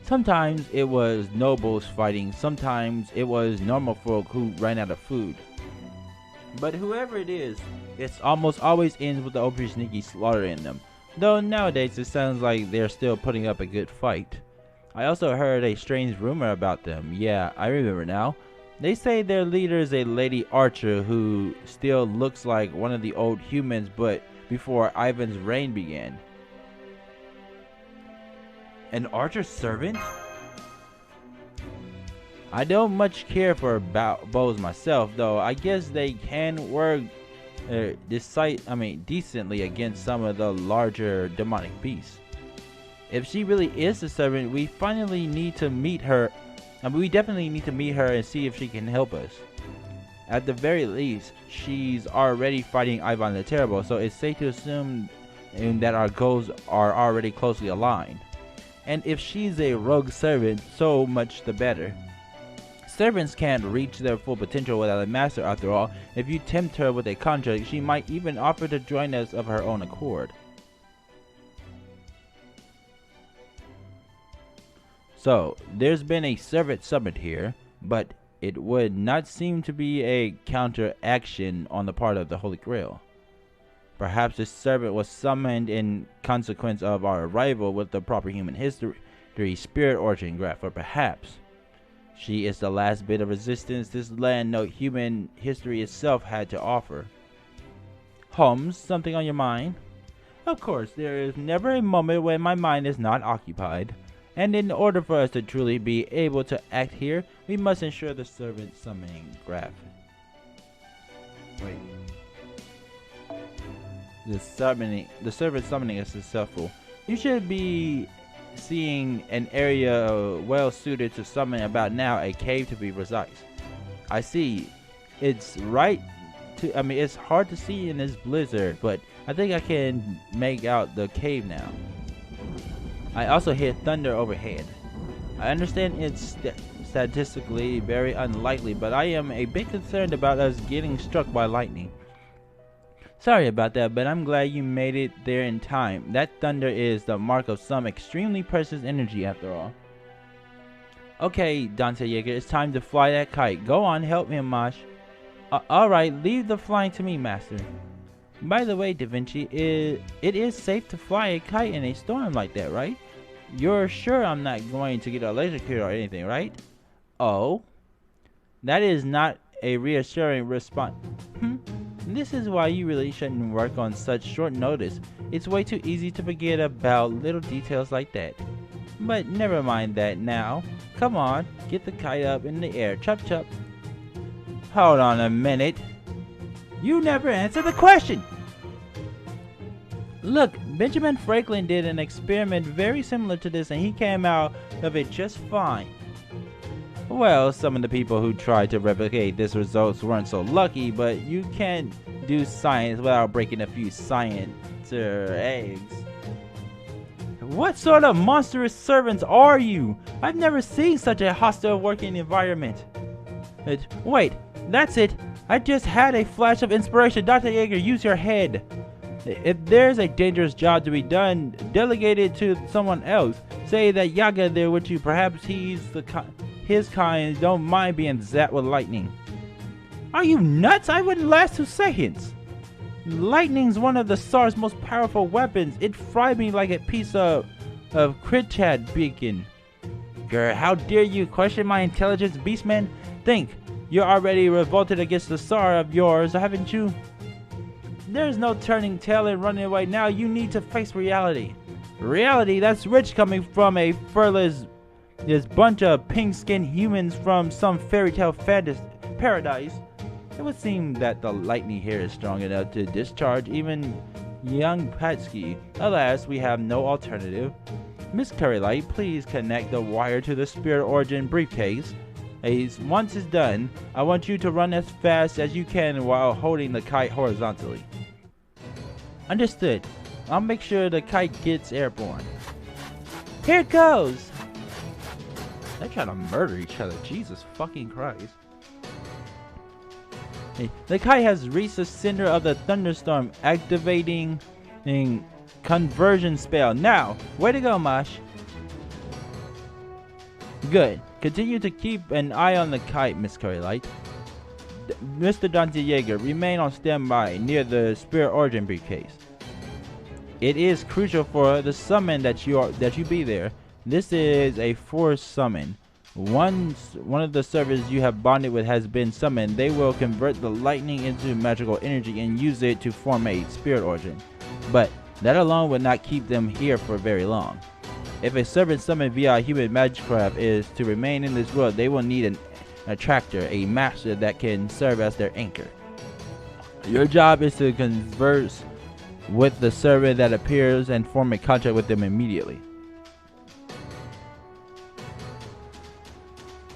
Speaker 1: Sometimes it was nobles fighting, sometimes it was normal folk who ran out of food. But whoever it is, it's almost always ends with the Ophishniki slaughtering them. Though nowadays it sounds like they're still putting up a good fight. I also heard a strange rumor about them. Yeah, I remember now. They say their leader is a lady archer who still looks like one of the old humans, but before Ivan's reign began. An archer servant? I don't much care for bows myself, though I guess they can work decently against some of the larger demonic beasts. If she really is a servant, we finally need to meet her. We definitely need to meet her and see if she can help us. At the very least, she's already fighting Ivan the Terrible, so it's safe to assume that our goals are already closely aligned. And if she's a rogue servant, so much the better. Servants can't reach their full potential without a master after all. If you tempt her with a contract, she might even offer to join us of her own accord. So, there's been a servant summit here, but it would not seem to be a counteraction on the part of the Holy Grail. Perhaps this servant was summoned in consequence of our arrival with the proper human history, spirit origin graph, or perhaps She is the last bit of resistance this land no human history itself had to offer. Holmes, something on your mind? Of course, there is never a moment when my mind is not occupied. And in order for us to truly be able to act here, we must ensure the servant summoning graph. Wait. The servant summoning is successful. You should be seeing an area well suited to summon about now, a cave to be precise. I see. It's it's hard to see in this blizzard, but I think I can make out the cave now. I also hear thunder overhead. I understand it's statistically very unlikely, but I am a bit concerned about us getting struck by lightning. Sorry about that, but I'm glad you made it there in time. That thunder is the mark of some extremely precious energy after all. Okay, Dante Yeager, it's time to fly that kite. Go on, help me, Amash. Alright, leave the flying to me, Master. By the way, Da Vinci, it is safe to fly a kite in a storm like that, right? You're sure I'm not going to get electrocuted or anything, right? Oh? That is not a reassuring response. This is why you really shouldn't work on such short notice. It's way too easy to forget about little details like that. But never mind that now. Come on, get the kite up in the air. Chop chop. Hold on a minute. You never answered the question. Look, Benjamin Franklin did an experiment very similar to this and he came out of it just fine. Well, some of the people who tried to replicate this results weren't so lucky, but you can't do science without breaking a few science eggs. What sort of monstrous servants are you? I've never seen such a hostile working environment. Wait, that's it. I just had a flash of inspiration. Dr. Yeager, use your head. If there's a dangerous job to be done, delegate it to someone else. Say that Yaga there with you. Perhaps his kind don't mind being zapped with lightning. Are you nuts? I wouldn't last 2 seconds. Lightning's one of the SAR's most powerful weapons. It fried me like a piece of Critchad bacon. Grr, how dare you question my intelligence, Beastman? Think, you're already revolted against the SAR of yours, haven't you? There's no turning tail and running away now. You need to face reality. Reality? That's rich coming from a furless this bunch of pink-skinned humans from some fairy tale paradise. It would seem that the lightning here is strong enough to discharge even young Patsky. Alas, we have no alternative. Miss Currylight, please connect the wire to the Spirit Origin briefcase. Once it's done, I want you to run as fast as you can while holding the kite horizontally. Understood. I'll make sure the kite gets airborne. Here it goes! They're trying to murder each other. Jesus fucking Christ. The kite has reached the center of the thunderstorm, activating a conversion spell. Now, way to go, Mosh. Good. Continue to keep an eye on the kite, Miss Currylight. Mr. Dante Yeager, remain on standby near the Spirit Origin briefcase. It is crucial for the summon that you be there. This is a forced summon. Once one of the servers you have bonded with has been summoned, they will convert the lightning into magical energy and use it to form a spirit origin. But that alone would not keep them here for very long. If a servant summoned via human magicraft is to remain in this world, they will need an attractor, a master that can serve as their anchor. Your job is to converse with the servant that appears and form a contract with them immediately.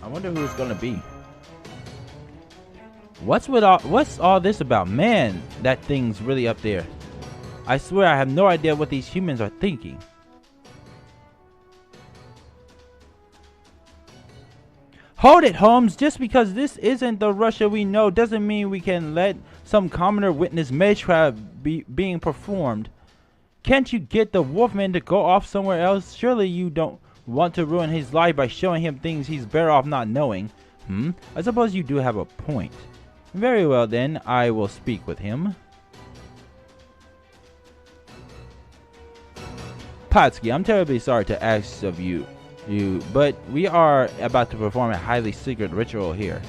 Speaker 1: I wonder who it's gonna be. What's all this about? Man, that thing's really up there. I swear I have no idea what these humans are thinking. Hold it, Holmes! Just because this isn't the Russia we know doesn't mean we can let some commoner witness magecraft being performed. Can't you get the Wolfman to go off somewhere else? Surely you don't want to ruin his life by showing him things he's better off not knowing. I suppose you do have a point. Very well then, I will speak with him. Patsky, I'm terribly sorry to ask of you. but we are about to perform a highly secret ritual here.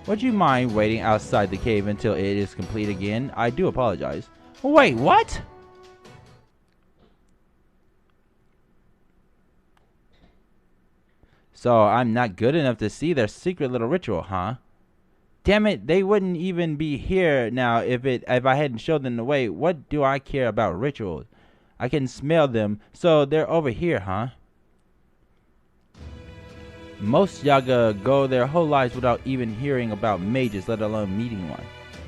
Speaker 1: Would you mind waiting outside the cave until it is complete again? I do apologize. Wait, what? So I'm not good enough to see their secret little ritual, huh? Damn it, they wouldn't even be here now if I hadn't showed them the way. What do I care about rituals? I can smell them, so they're over here, huh? Most Yaga go their whole lives without even hearing about mages, let alone meeting one.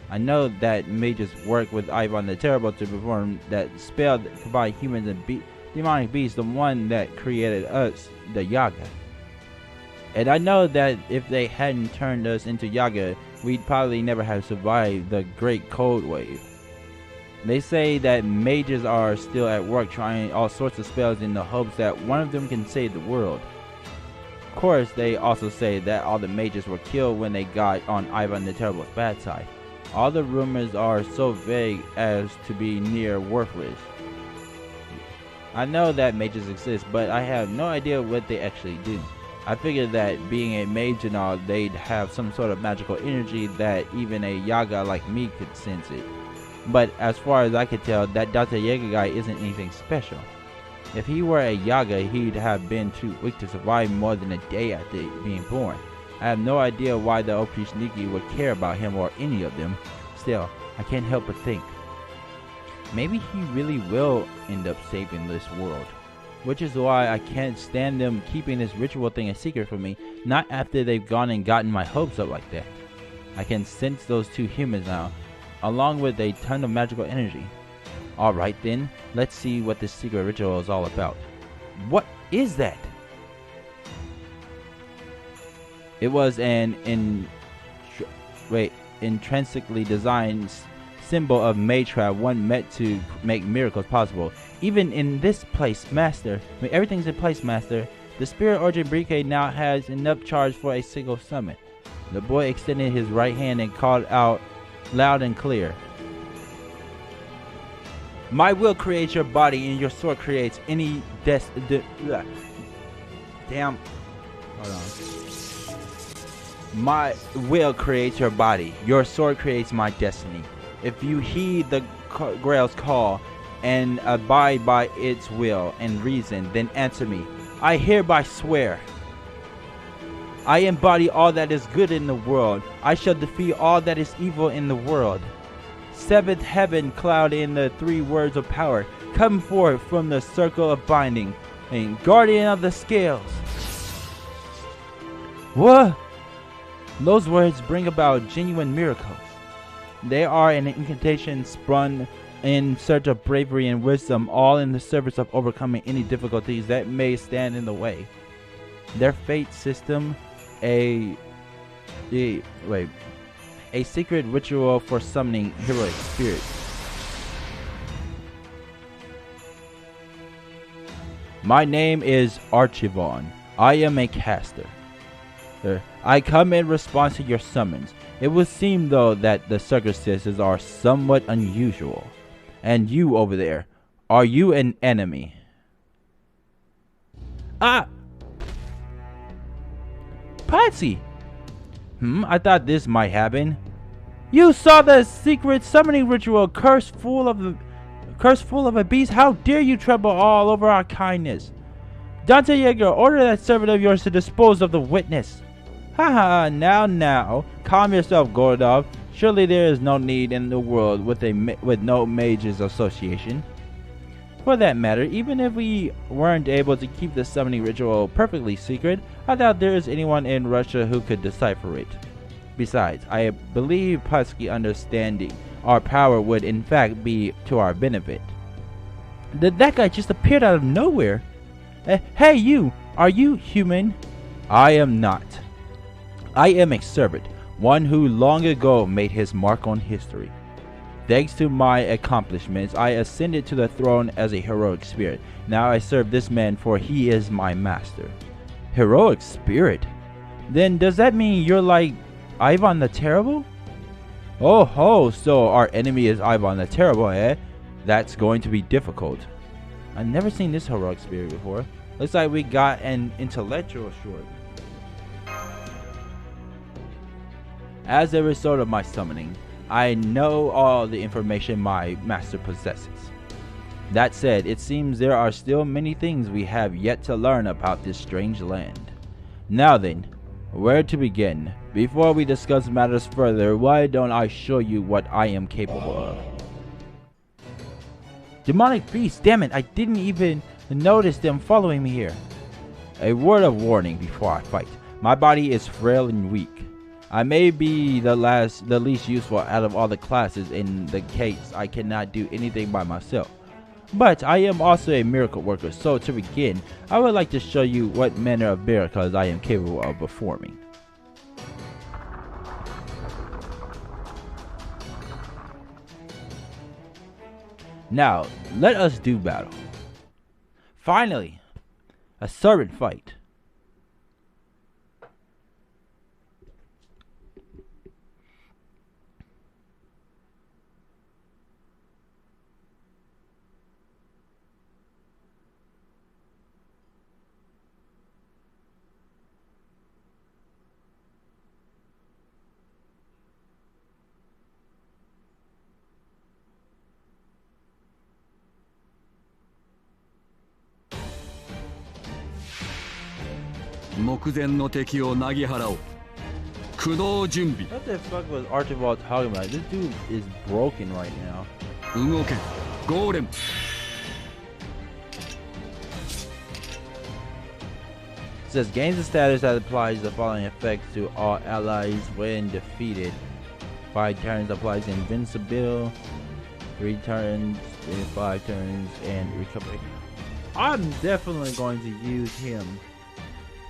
Speaker 1: I know that mages work with Ivan the Terrible to perform that spell that combines humans and demonic beasts, the one that created us, the Yaga. And I know that if they hadn't turned us into Yaga, we'd probably never have survived the Great Cold Wave. They say that mages are still at work trying all sorts of spells in the hopes that one of them can save the world. Of course, they also say that all the mages were killed when they got on Ivan the Terrible's bad side. All the rumors are so vague as to be near worthless. I know that mages exist, but I have no idea what they actually do. I figured that being a mage and all, they'd have some sort of magical energy that even a Yaga like me could sense it. But as far as I could tell, that Dr. Yaga guy isn't anything special. If he were a Yaga, he'd have been too weak to survive more than a day after being born. I have no idea why the OP Sneaky would care about him or any of them. Still, I can't help but think, maybe he really will end up saving this world. Which is why I can't stand them keeping this ritual thing a secret from me, not after they've gone and gotten my hopes up like that. I can sense those two humans now, along with a ton of magical energy. Alright then, let's see what this secret ritual is all about. What is that? It was an intrinsically designed symbol of Maytrap, one meant to make miracles possible. Even in this place, Master, when everything's in place, Master, the Spirit Origin Briquet now has enough charge for a single summon. The boy extended his right hand and called out loud and clear. My will creates your body and your sword creates any damn. Hold on. My will creates your body. Your sword creates my destiny. If you heed the Grail's call and abide by its will and reason, then answer me. I hereby swear. I embody all that is good in the world. I shall defeat all that is evil in the world. Seventh heaven cloud in the three words of power. Come forth from the circle of binding. And guardian of the scales. What? Those words bring about genuine miracles. They are an incantation sprung in search of bravery and wisdom, all in the service of overcoming any difficulties that may stand in the way. Their fate system, a secret ritual for summoning heroic spirits. My name is Archivon. I am a caster. I come in response to your summons. It would seem though that the circumstances are somewhat unusual. And you over there, are you an enemy? Ah! Patsy! I thought this might happen. You saw the secret summoning ritual, curse full of a beast. How dare you trample all over our kindness? Dante Yeager, order that servant of yours to dispose of the witness. Haha, now, calm yourself, Gordov. Surely there is no need in the world with no mages association. For that matter, even if we weren't able to keep the summoning ritual perfectly secret, I doubt there is anyone in Russia who could decipher it. Besides, I believe Patsky understanding our power would in fact be to our benefit. That guy just appeared out of nowhere. Hey you, are you human? I am not. I am a servant, one who long ago made his mark on history. Thanks to my accomplishments, I ascended to the throne as a heroic spirit. Now I serve this man, for he is my master. Heroic spirit? Then does that mean you're like Ivan the Terrible? Oh ho, so our enemy is Ivan the Terrible, eh? That's going to be difficult. I've never seen this heroic spirit before. Looks like we got an intellectual short. As a result of my summoning, I know all the information my master possesses. That said, it seems there are still many things we have yet to learn about this strange land. Now then, where to begin? Before we discuss matters further, why don't I show you what I am capable of? Demonic beasts, damn it, I didn't even notice them following me here. A word of warning before I fight. My body is frail and weak. I may be the least useful out of all the classes in the case I cannot do anything by myself. But I am also a miracle worker, so to begin, I would like to show you what manner of miracles I am capable of performing. Now, let us do battle. Finally, a servant fight.
Speaker 2: What the
Speaker 1: fuck was Archibald talking about? This dude is broken right now. It says gains a status that applies the following effects to all allies when defeated. 5 turns applies invincible, 3 turns in 5 turns, and recovery. I'm definitely going to use him.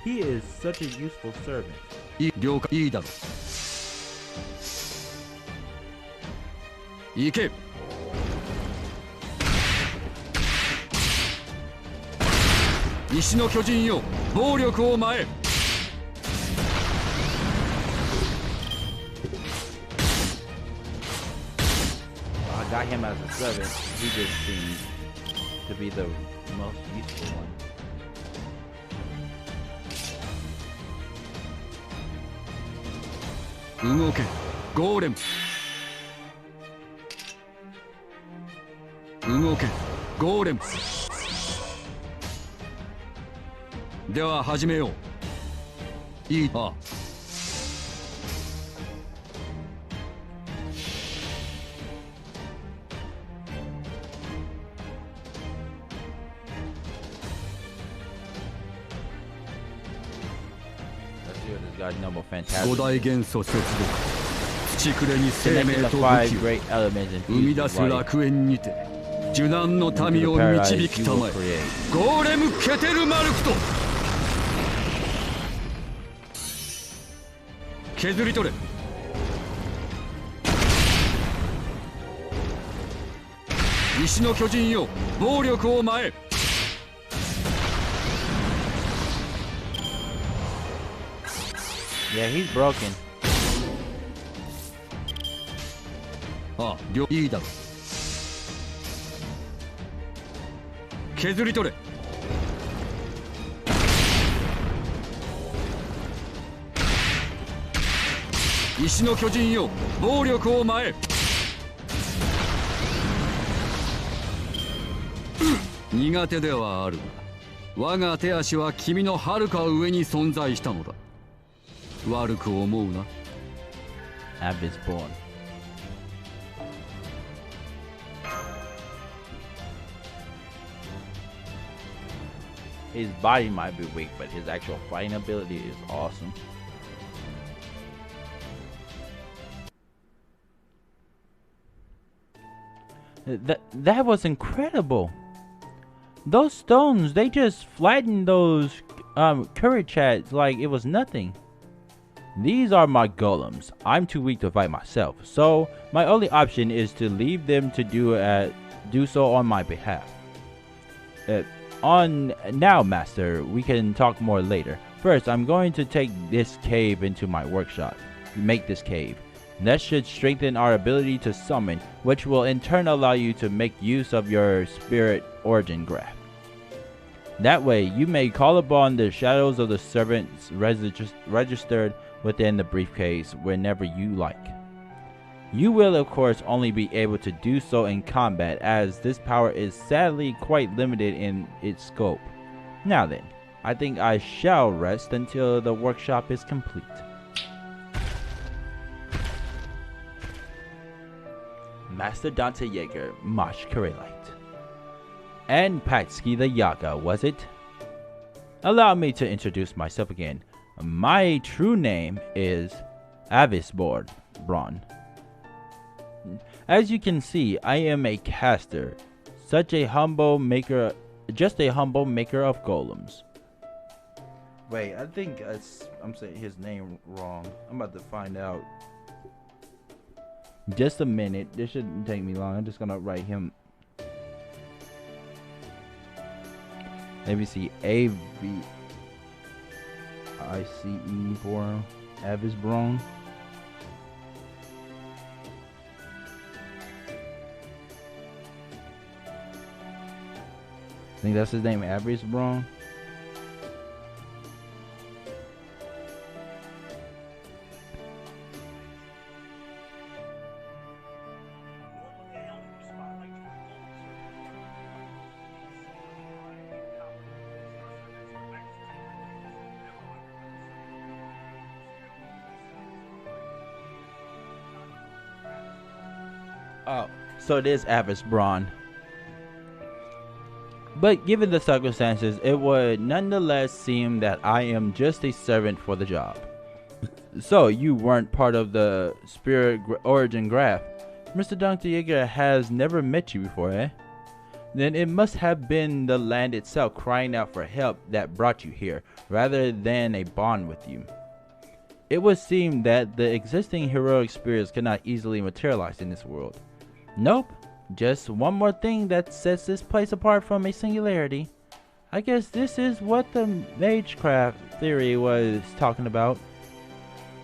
Speaker 1: He is such a useful servant.
Speaker 2: いいだろ行け石の巨人よ暴力を前
Speaker 1: I got him as a servant. He just seems to be the most useful one.
Speaker 2: Ugoke, Golem. Ugoke, Golem. では始めよう。いいあ。5大元素接続土くれに生命と武器を生み出す楽園にて受難の民を導きたまえゴーレムケテルマルクと削り取れ石の巨人よ暴力を前
Speaker 1: Yeah, he's broken.
Speaker 2: ああ、いいだろ。削り取れ。石の巨人よ、暴力を前。苦手ではあるが、我が手足は君の遥か上に存在したのだ。 悪く思うな。
Speaker 1: Abyss born. His body might be weak, but his actual fighting ability is awesome. That was incredible. Those stones, they just flattened those courage chats like it was nothing. These are my golems. I'm too weak to fight myself, so my only option is to leave them to do so on my behalf. Now, Master, we can talk more later. First, I'm going to take this cave into my workshop. Make this cave. That should strengthen our ability to summon, which will in turn allow you to make use of your spirit origin graph. That way, you may call upon the shadows of the servants registered within the briefcase whenever you like. You will of course only be able to do so in combat, as this power is sadly quite limited in its scope. Now then, I think I shall rest until the workshop is complete. Master Dante Jaeger, Mosh Karelite. And Patsky the Yaga, was it? Allow me to introduce myself again. My true name is Avisborn Braun. As you can see, I am a caster, just a humble maker of golems. Wait, I think I'm saying his name wrong. I'm about to find out. Just a minute. This shouldn't take me long. I'm just gonna write him. Let me see. A-V-I-C-E for him. Avisborn. I think that's his name, Avisborn. Oh, so it is Avisborn. But given the circumstances, it would nonetheless seem that I am just a servant for the job. So, you weren't part of the spirit origin graph. Mr. Dante Jaeger has never met you before, eh? Then it must have been the land itself crying out for help that brought you here, rather than a bond with you. It would seem that the existing heroic spirits cannot easily materialize in this world. Nope. Just one more thing that sets this place apart from a singularity. I guess this is what the magecraft theory was talking about.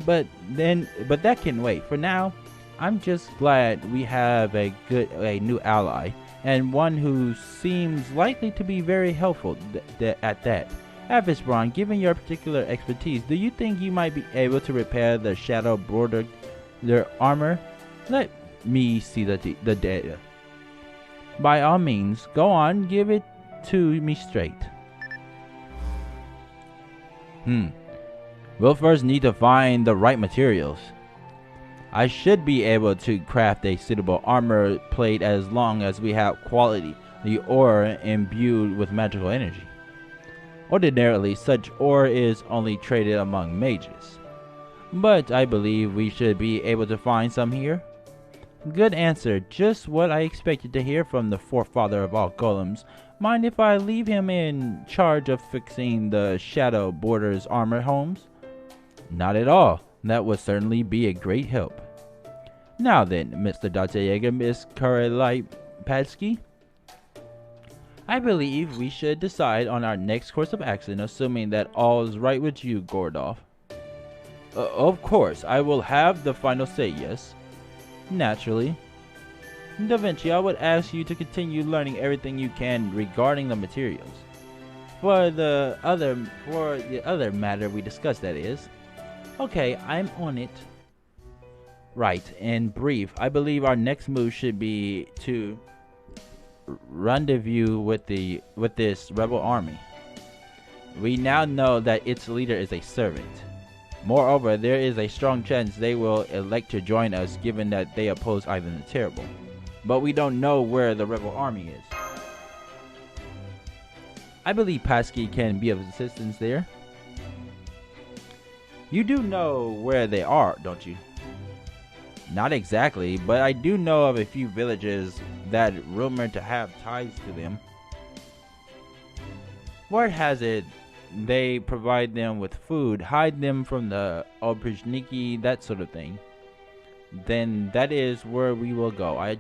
Speaker 1: But that can wait. For now, I'm just glad we have a new ally, and one who seems likely to be very helpful at that. Avisborn, given your particular expertise, do you think you might be able to repair the shadow border their armor? Let me see the data. By all means, go on, give it to me straight. We'll first need to find the right materials. I should be able to craft a suitable armor plate as long as we have quality, the ore imbued with magical energy. Ordinarily, such ore is only traded among mages, but I believe we should be able to find some here. Good answer, just what I expected to hear from the forefather of all golems. Mind if I leave him in charge of fixing the shadow borders armor homes? Not at all, that would certainly be a great help. Now then, Mr. Dante Jaeger, Miss Karelite Patsky, I believe we should decide on our next course of action, assuming that all is right with you, Gordolf. Of course, I will have the final say, yes. Naturally. Da Vinci, I would ask you to continue learning everything you can regarding the materials. For the other matter we discussed, that is. Okay, I'm on it. Right, in brief, I believe our next move should be to rendezvous with this rebel army. We now know that its leader is a servant. Moreover, there is a strong chance they will elect to join us, given that they oppose Ivan the Terrible. But we don't know where the rebel army is. I believe Patsky can be of assistance there. You do know where they are, don't you? Not exactly, but I do know of a few villages that rumored to have ties to them. Word has it, they provide them with food, hide them from the observatory, that sort of thing. Then that is where we will go. I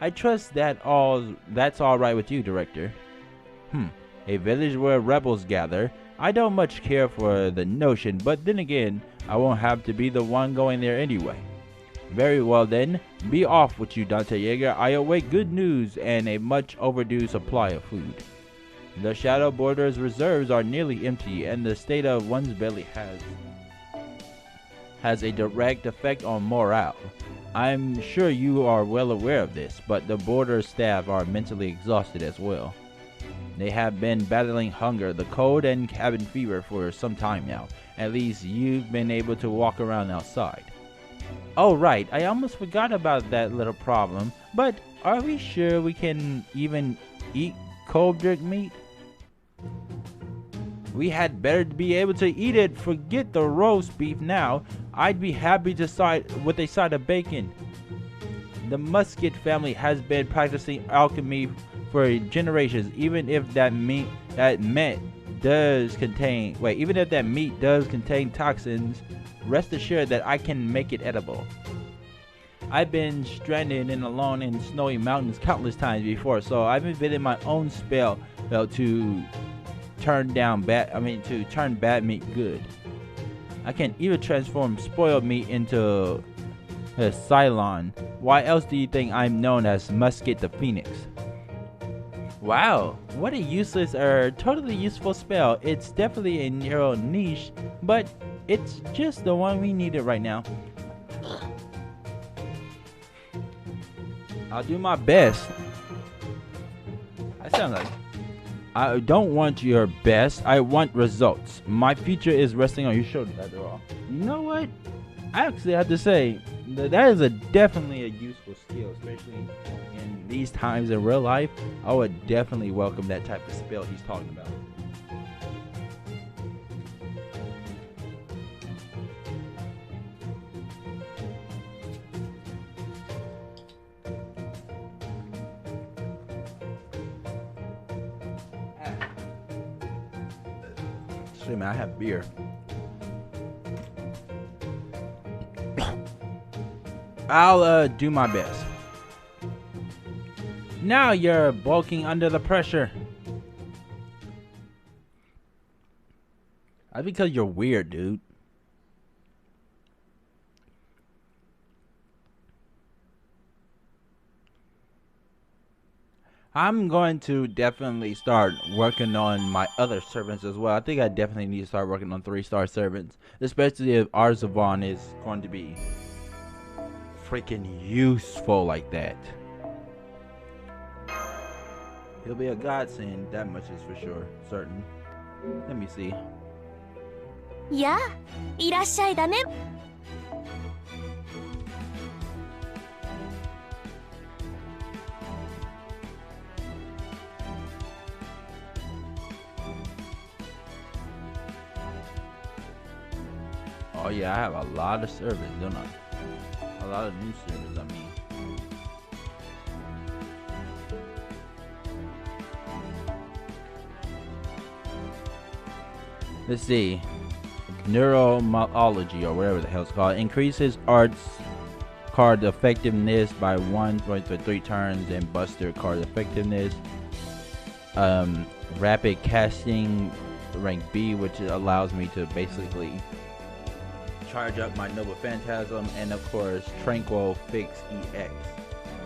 Speaker 1: trust that's all right with you, Director. A village where rebels gather. I don't much care for the notion, but then again, I won't have to be the one going there anyway. Very well then, be off with you, Dante Jaeger. I await good news and a much overdue supply of food. The Shadow Border's reserves are nearly empty, and the state of one's belly has a direct effect on morale. I'm sure you are well aware of this, but the Border staff are mentally exhausted as well. They have been battling hunger, the cold, and cabin fever for some time now. At least you've been able to walk around outside. Oh right, I almost forgot about that little problem, but are we sure we can even eat cold jerk meat? We had better be able to eat it. Forget the roast beef now. I'd be happy to side with a side of bacon. The Musket family has been practicing alchemy for generations. Even if that meat does contain toxins, rest assured that I can make it edible. I've been stranded and alone in snowy mountains countless times before, so I've invented my own spell to turn bad meat good. I can even transform spoiled meat into a Cylon. Why else do you think I'm known as Musket the Phoenix? Wow, what a useless or totally useful spell. It's definitely a narrow niche, but it's just the one we needed right now. I'll do my best. I sound like I don't want your best, I want results. My future is resting on your shoulders after all. You know what? I actually have to say that is definitely a useful skill, especially in these times in real life. I would definitely welcome that type of spell he's talking about. Man, I have beer. I'll do my best. Now you're bulking under the pressure. That's because you're weird, dude. I'm going to definitely start working on my other servants as well. I think I definitely need to start working on 3-star servants, especially if Arzavon is going to be freaking useful like that. He'll be a godsend, that much is for sure, certain. Let me see.
Speaker 3: Yeah, いらっしゃいだね.
Speaker 1: Oh yeah, I have a lot of servants, don't I? A lot of new servants, I mean. Let's see. Neuromology, or whatever the hell it's called, increases arts card effectiveness by 1 for 3 turns, and buster card effectiveness. Rapid casting rank B, which allows me to basically charge up my Noble Phantasm, and of course Tranquil Fix EX,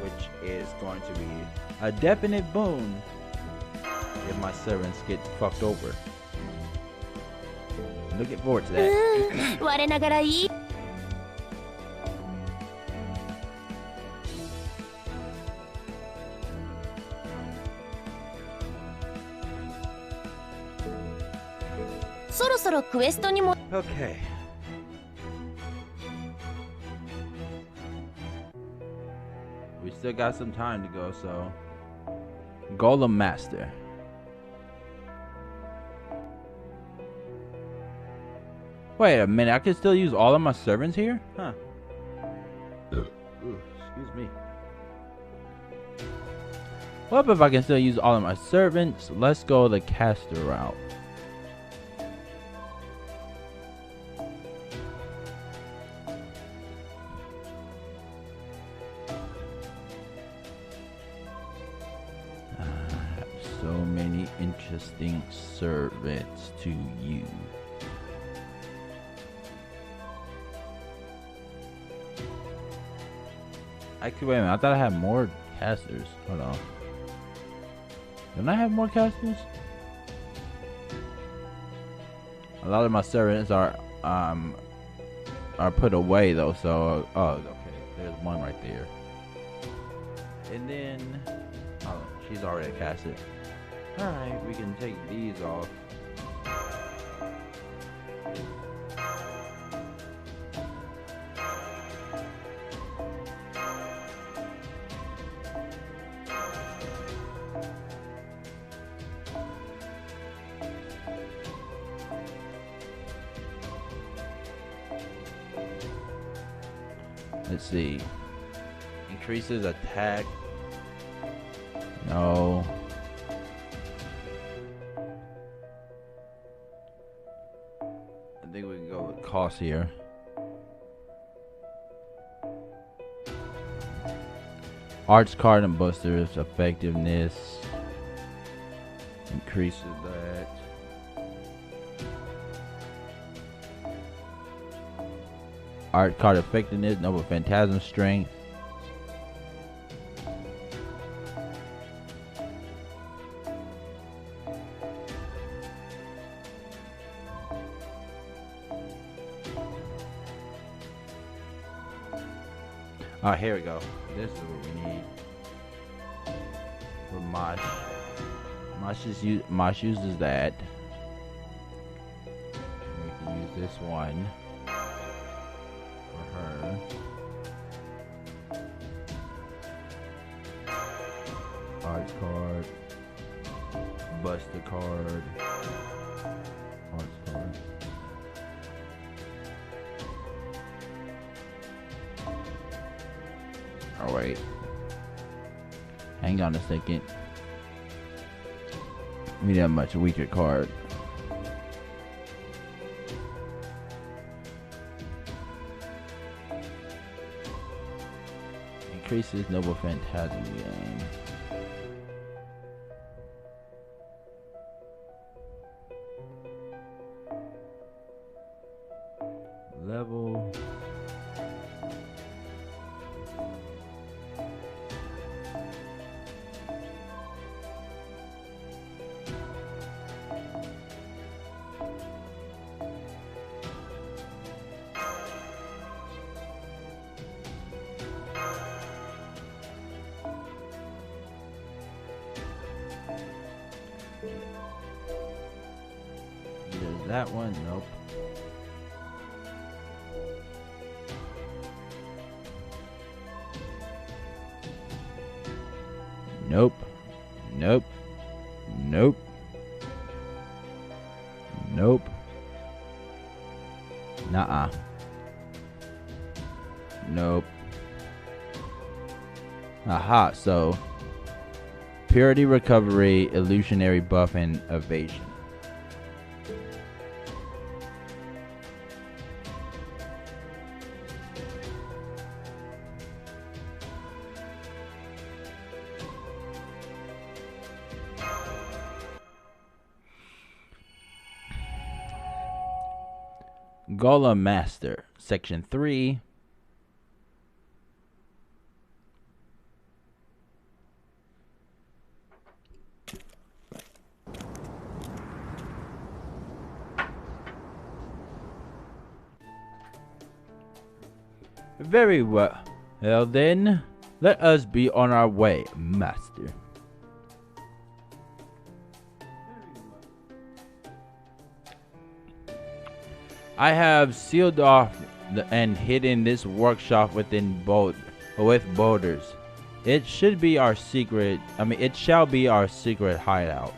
Speaker 1: which is going to be a definite boon if my servants get fucked over. Looking forward to that.
Speaker 3: 我ながらいい.
Speaker 1: Okay. We still got some time to go, so Golem Master. Wait a minute, I can still use all of my servants here? Huh. Ooh, excuse me. What if I can still use all of my servants? Let's go the caster route. So many interesting servants to use. Actually, wait a minute. I thought I had more casters. Hold on. Don't I have more casters? A lot of my servants are put away though, so okay, there's one right there. And then she's already cast it. Alright, we can take these off. Let's see. Increases attack. No. I think we can go with cost here. Arch card and boosters effectiveness. Increases that. Art card effectiveness, noble phantasm strength. Oh, here we go. This is what we need for Mosh. Mosh uses that. We can use this one. Her. Arts card, Buster card, Arts card. Oh wait, hang on a second. We need a much weaker card. Increases noble phantasm gain. Level. There's that one. Nope. Nope. Nope. Nope. Nope. Nuh-uh. Nope. Aha, so purity, recovery, illusionary buff, and evasion. Golem Master, Section 3. Very well. Well then, let us be on our way, Master. I have sealed off and hidden this workshop with boulders. It should be our secret. It shall be our secret hideout.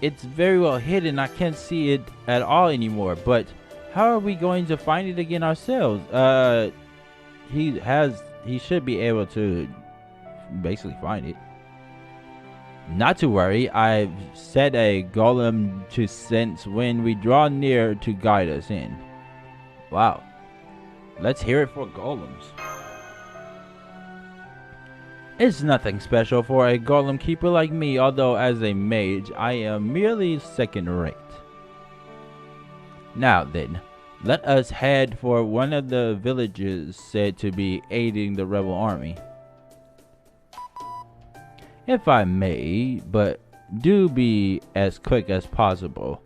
Speaker 1: It's very well hidden. I can't see it at all anymore. But how are we going to find it again ourselves? He should be able to basically find it. Not to worry, I've set a golem to sense when we draw near to guide us in. Wow. Let's hear it for golems. It's nothing special for a golem keeper like me, although as a mage, I am merely second-rate. Now then, let us head for one of the villages said to be aiding the rebel army. If I may, but do be as quick as possible.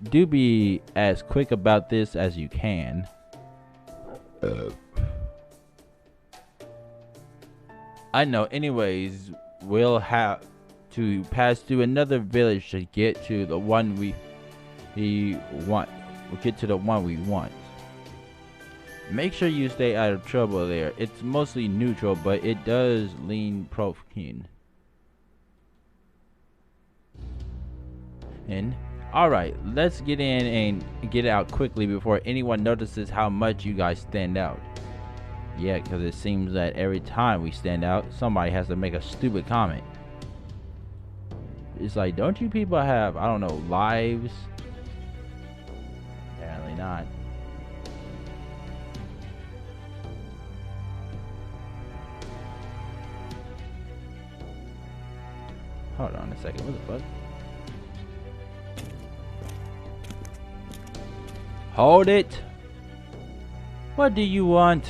Speaker 1: Do be as quick about this as you can. I know. Anyways, we'll have to pass through another village to get to the one we want. We'll get to the one we want. Make sure you stay out of trouble there. It's mostly neutral, but it does lean pro-keen. And alright, let's get in and get out quickly before anyone notices how much you guys stand out. Yeah, because it seems that every time we stand out, somebody has to make a stupid comment. It's like, don't you people have, I don't know, lives? Apparently not. Hold on a second, what the fuck? Hold it! What do you want?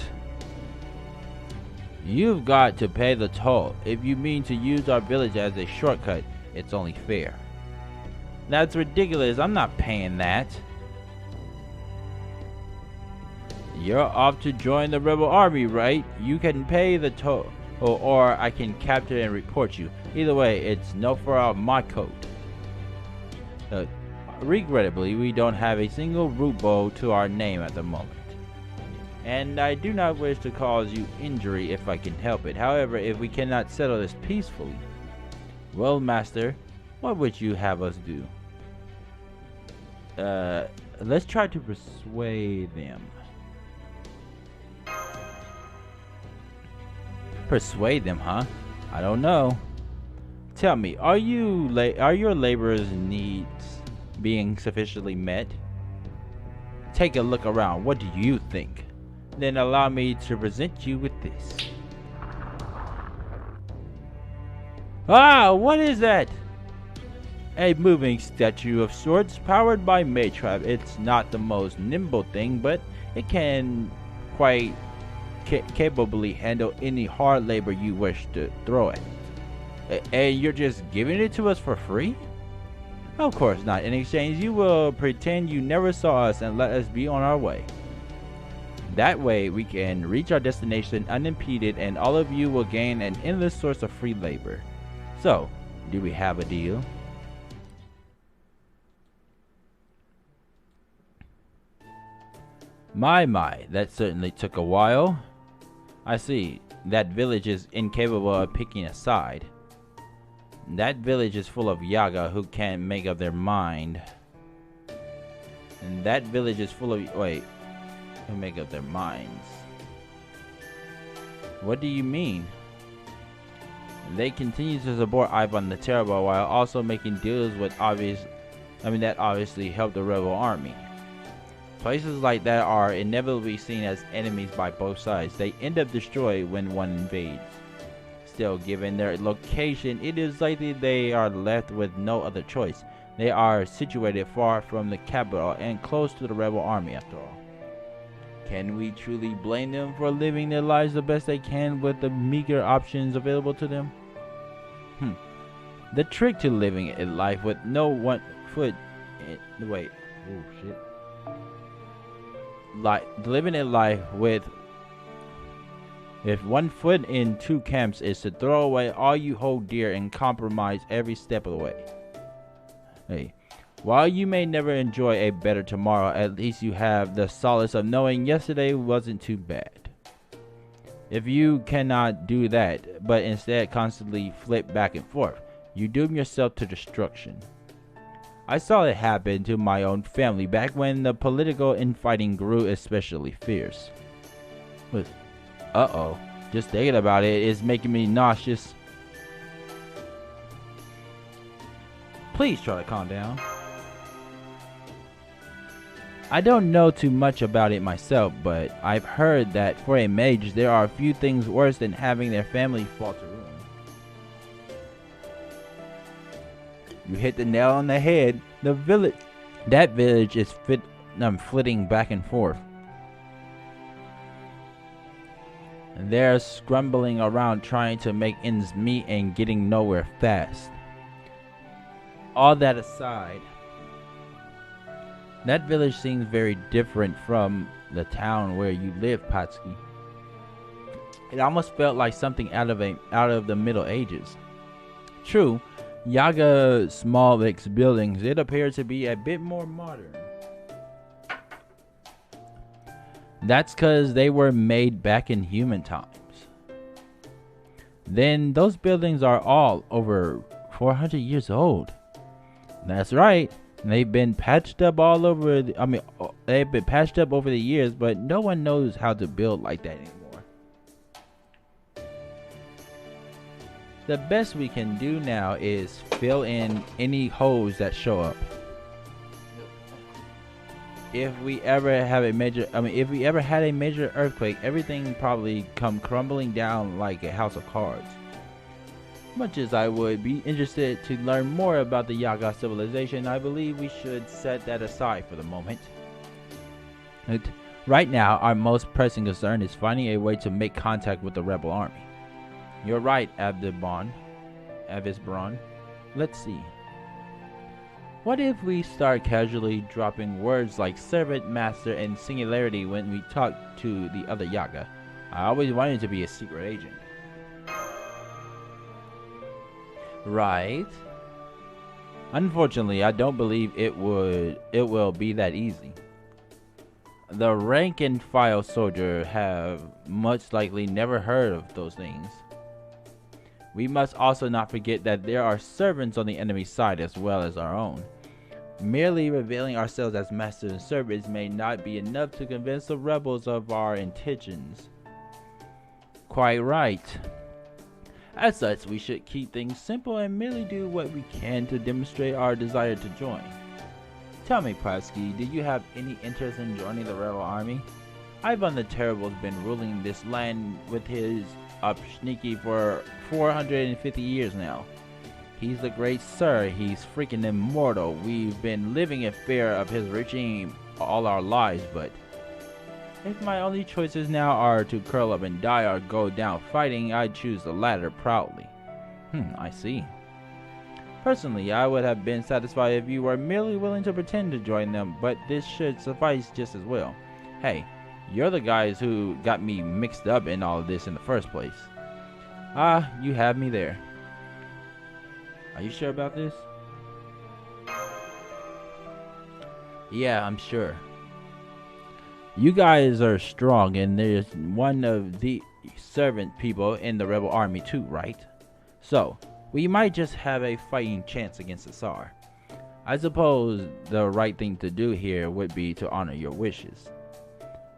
Speaker 1: You've got to pay the toll. If you mean to use our village as a shortcut, it's only fair. That's ridiculous, I'm not paying that. You're off to join the rebel army, right? You can pay the toll, or I can capture and report you. Either way, it's no fur off my coat. Regrettably, we don't have a single root bow to our name at the moment. And I do not wish to cause you injury if I can help it. However, if we cannot settle this peacefully, well, master, what would you have us do? Let's try to persuade them. Persuade them, huh? I don't know. Tell me, are your laborers' needs being sufficiently met? Take a look around. What do you think? Then allow me to present you with this. Ah, what is that? A moving statue of sorts powered by Maytrap. It's not the most nimble thing, but it can quite capably handle any hard labor you wish to throw at it. And you're just giving it to us for free? Of course not. In exchange, you will pretend you never saw us and let us be on our way. That way, we can reach our destination unimpeded, and all of you will gain an endless source of free labor. So, do we have a deal? My, that certainly took a while. I see. That village is incapable of picking a side. That village is full of Yaga who can't make up their mind. And that village is full of... Wait. Who make up their minds? What do you mean? They continue to support Ivan the Terrible while also making deals with that obviously help the rebel army. Places like that are inevitably seen as enemies by both sides. They end up destroyed when one invades. Still, given their location, it is likely they are left with no other choice. They are situated far from the capital and close to the rebel army after all. Can we truly blame them for living their lives the best they can with the meager options available to them? The trick to living a life with no one foot in, wait, oh shit. Like living a life with one foot in two camps is to throw away all you hold dear and compromise every step of the way. Hey, while you may never enjoy a better tomorrow, at least you have the solace of knowing yesterday wasn't too bad. If you cannot do that, but instead constantly flip back and forth, you doom yourself to destruction. I saw it happen to my own family back when the political infighting grew especially fierce. Uh-oh, just thinking about it is making me nauseous. Please try to calm down. I don't know too much about it myself, but I've heard that for a mage there are few things worse than having their family fall to ruin. You hit the nail on the head. That village is flitting back and forth. They're scrambling around trying to make ends meet and getting nowhere fast. All that aside, that village seems very different from the town where you live, Patsky. It almost felt like something out of the Middle Ages. True, Yaga small mixed buildings, it appears to be a bit more modern. That's cause they were made back in human times. Then those buildings are all over 400 years old. That's right. They've been patched up all over. They've been patched up over the years, but no one knows how to build like that anymore. The best we can do now is fill in any holes that show up. If we ever have a major, if we ever had a major earthquake, everything probably come crumbling down like a house of cards. Much as I would be interested to learn more about the Yaga civilization, I believe we should set that aside for the moment. Right now, our most pressing concern is finding a way to make contact with the rebel army. You're right, Avisbron. Let's see. What if we start casually dropping words like servant, master, and singularity when we talk to the other Yaga? I always wanted to be a secret agent. Right. Unfortunately, I don't believe it will be that easy. The rank and file soldier have most likely never heard of those things. We must also not forget that there are servants on the enemy side as well as our own. Merely revealing ourselves as masters and servants may not be enough to convince the rebels of our intentions. Quite right. As such, we should keep things simple and merely do what we can to demonstrate our desire to join. Tell me, Pratsky, do you have any interest in joining the rebel army? Ivan the Terrible has been ruling this land with his Upshniki for 450 years now. He's the great sir, he's freaking immortal. We've been living in fear of his regime all our lives, but if my only choices now are to curl up and die or go down fighting, I'd choose the latter proudly. I see. Personally, I would have been satisfied if you were merely willing to pretend to join them, but this should suffice just as well. Hey, you're the guys who got me mixed up in all of this in the first place. You have me there. Are you sure about this? Yeah, I'm sure. You guys are strong, and there's one of the servant people in the rebel army too, right? So, we might just have a fighting chance against the Tsar. I suppose the right thing to do here would be to honor your wishes.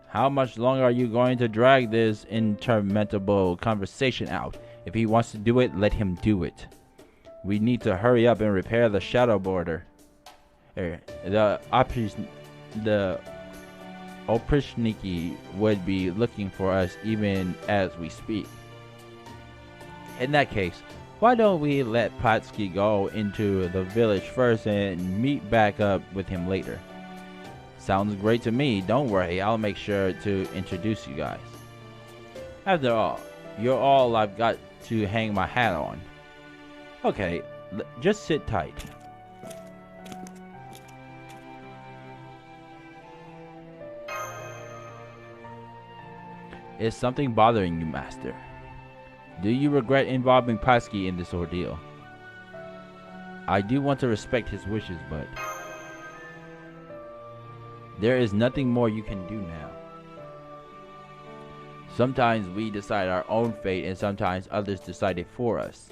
Speaker 1: How much longer are you going to drag this interminable conversation out? If he wants to do it, let him do it. We need to hurry up and repair the shadow border. The Oprishniki would be looking for us even as we speak. In that case, why don't we let Patsky go into the village first and meet back up with him later? Sounds great to me. Don't worry, I'll make sure to introduce you guys. After all, you're all I've got to hang my hat on. Okay, just sit tight. Is something bothering you, Master? Do you regret involving Patsky in this ordeal? I do want to respect his wishes, but there is nothing more you can do now. Sometimes we decide our own fate and sometimes others decide it for us.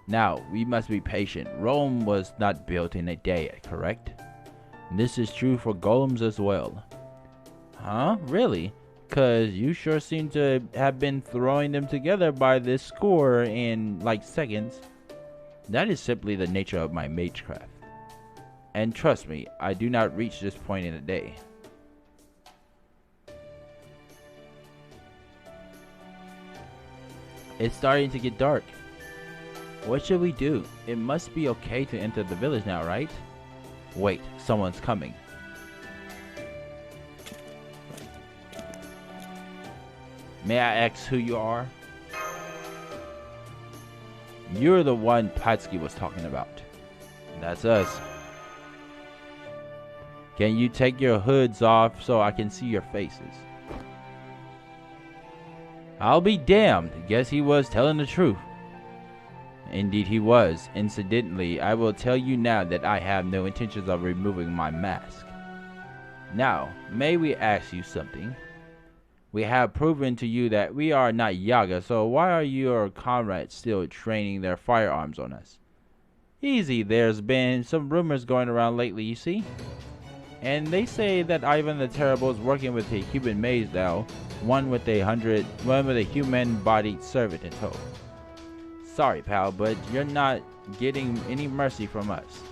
Speaker 1: Now, we must be patient. Rome was not built in a day, correct? This is true for golems as well. Huh? Really? 'Cause you sure seem to have been throwing them together by this score in like seconds. That is simply the nature of my magecraft. And trust me, I do not reach this point in a day. It's starting to get dark. What should we do? It must be okay to enter the village now, right? Wait, someone's coming. May I ask who you are? You're the one Patsky was talking about. That's us. Can you take your hoods off so I can see your faces? I'll be damned. Guess he was telling the truth. Indeed he was. Incidentally, I will tell you now that I have no intentions of removing my mask. Now, may we ask you something? We have proven to you that we are not Yaga, so why are your comrades still training their firearms on us? Easy, there's been some rumors going around lately, you see? And they say that Ivan the Terrible is working with a human maze now, one with a human-bodied servant in tow. Sorry, pal, but you're not getting any mercy from us.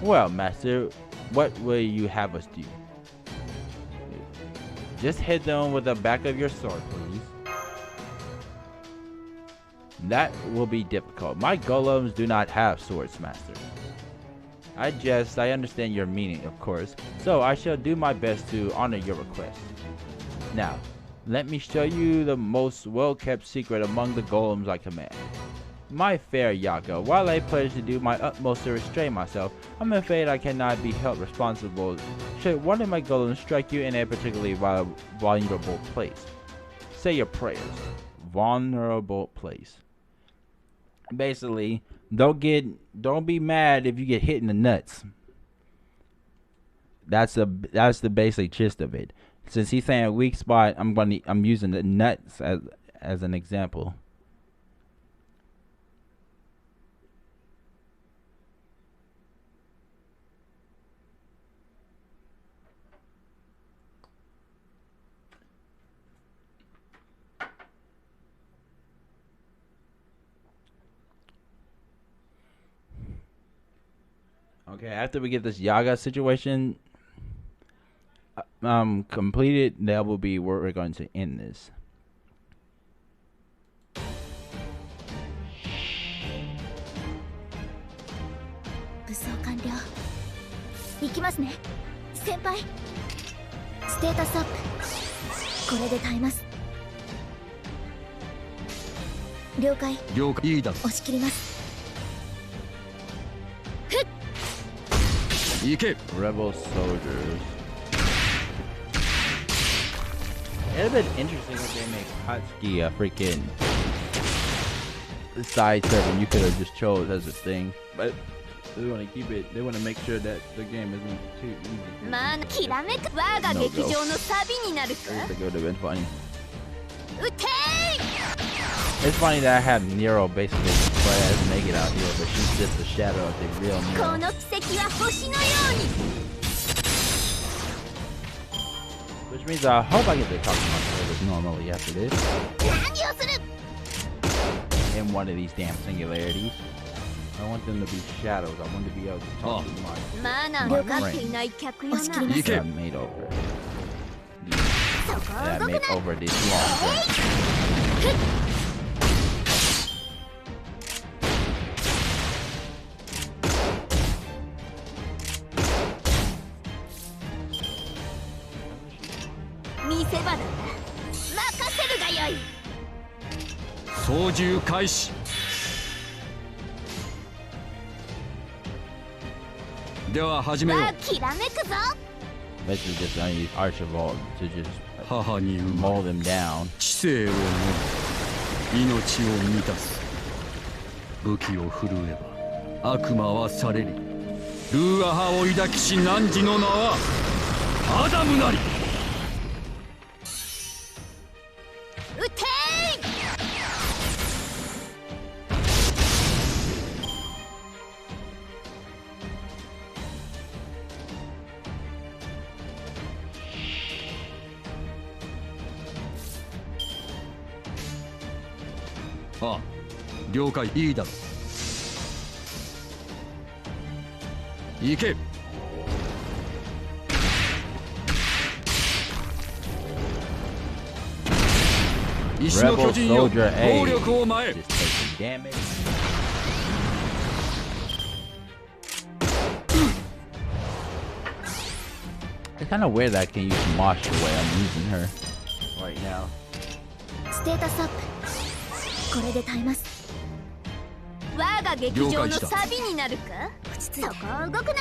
Speaker 1: Well, Master, what will you have us do? Just hit them with the back of your sword, please. That will be difficult. My golems do not have swords, Master. I understand your meaning, of course, so I shall do my best to honor your request. Now, let me show you the most well-kept secret among the golems I command. My fair Yaga, while I pledge to do my utmost to restrain myself, I'm afraid I cannot be held responsible should one of my golems strike you in a particularly vulnerable place. Say your prayers. Vulnerable place. Basically, don't be mad if you get hit in the nuts. That's the basic gist of it. Since he's saying a weak spot, I'm using the nuts as an example. Okay, after we get this Yaga situation completed, that will be where we're going to end this. Rebel soldiers. It'd have been interesting if they make Hotski a freaking side server you could have just chose as a thing, but they want to keep it. They want to make sure that the game isn't too easy. No go. I think it would have been funny. It's funny that I have Nero basically play as naked out here, but she's just a shadow of the real Nero. Which means I hope I get to talk to my players normally after this. In one of these damn singularities. I want them to be shadows. I want to be able to talk to my friends. That I made over. That I made over this long thing. Basically just gonna use Archibald to just mow them down. Rebel Soldier A just taking damage. It's kind of weird that I can use Mosh the way I'm using her right now.
Speaker 3: ステータスアップ。これで耐えます。我が劇場のサビになるか。そこを動くな。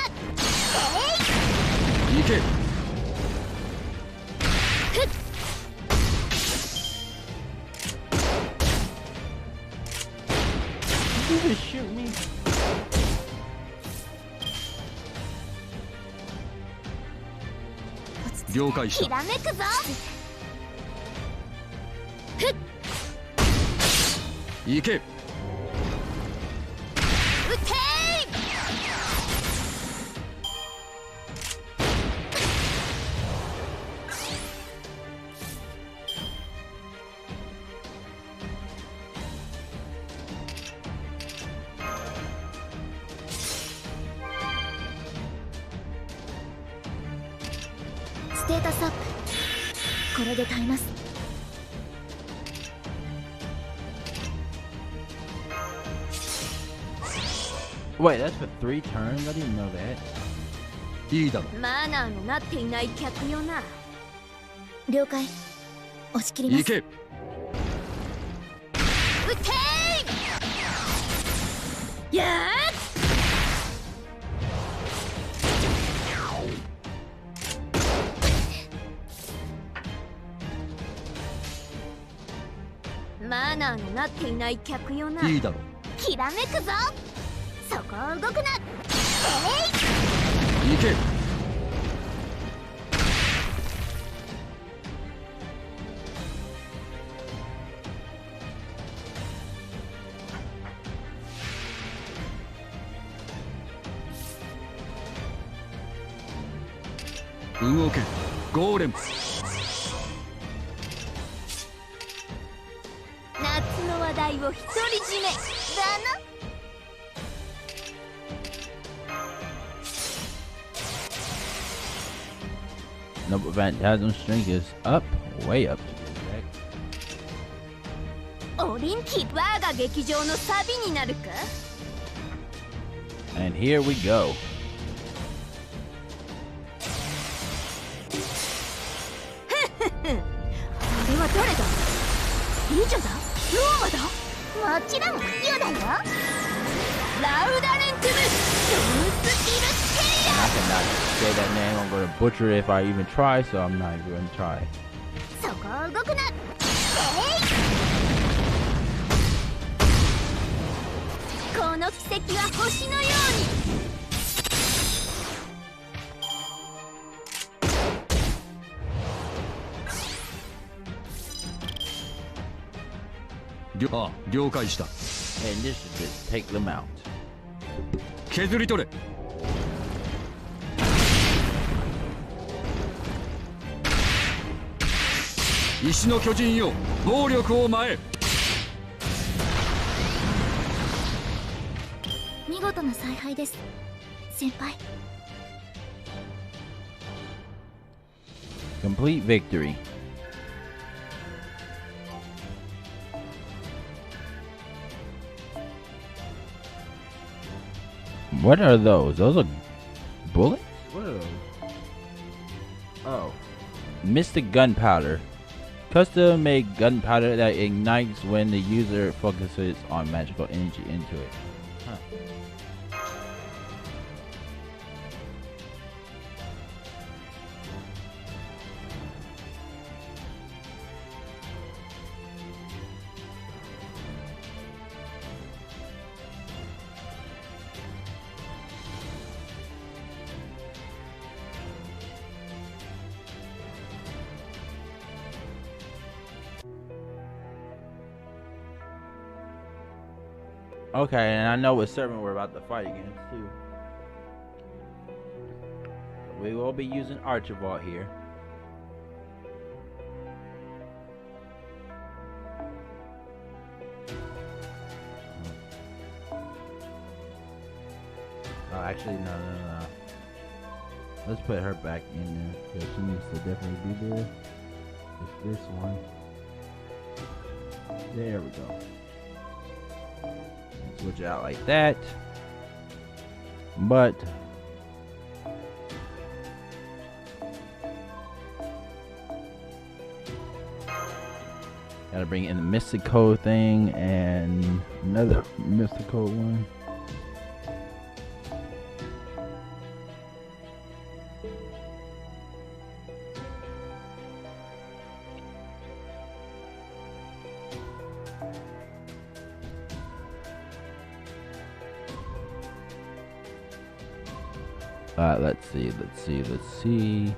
Speaker 2: 行け。
Speaker 1: You just shoot me.
Speaker 2: 了解した。
Speaker 3: ひらめくぞ。
Speaker 2: 行け。
Speaker 3: ステータスアップ。これで耐えます。
Speaker 1: Wait, that's for 3 turns? I didn't know that.
Speaker 2: いいだろ。
Speaker 3: マナーのなっていない客よな。了解。押し切ります。
Speaker 2: 行け。
Speaker 3: 撃てー。やー。マナーのなっていない客よな。
Speaker 2: いいだろ。
Speaker 3: きらめくぞ。そこを動くな。
Speaker 2: 行け。動け。ゴーレム。
Speaker 3: 夏の話題を独り占めだな。
Speaker 1: Noble Phantasm strength is up, way up.
Speaker 3: オリンキ我が劇場のサビになるか。
Speaker 1: And here we go.
Speaker 3: あれは誰だ。忍者だ。ローマだ。もちろんユダよ。ラウダレントゥムドムスキルスケリア。
Speaker 1: I cannot say that name. I'm going to butcher it if I even try, so I'm not even going to try.
Speaker 3: そこを動くな。この奇跡は星のように。
Speaker 2: 了解した。
Speaker 1: And this is just take them out.
Speaker 2: 削り取れ。石の巨人よ、暴力を前。
Speaker 3: 見事な采配です、先輩。
Speaker 1: Complete victory. What are those? Those are bullets? What are those? Oh. Mystic gunpowder. Custom made gunpowder that ignites when the user focuses on magical energy into it. Huh. Okay, and I know what servant we're about to fight against too. We will be using Archibald here. Oh, actually, no. Let's put her back in there because she needs to definitely be there. It's this one. There we go. Switch it out like that. But Gotta bring in the mystical thing and another mystical one. Let's see.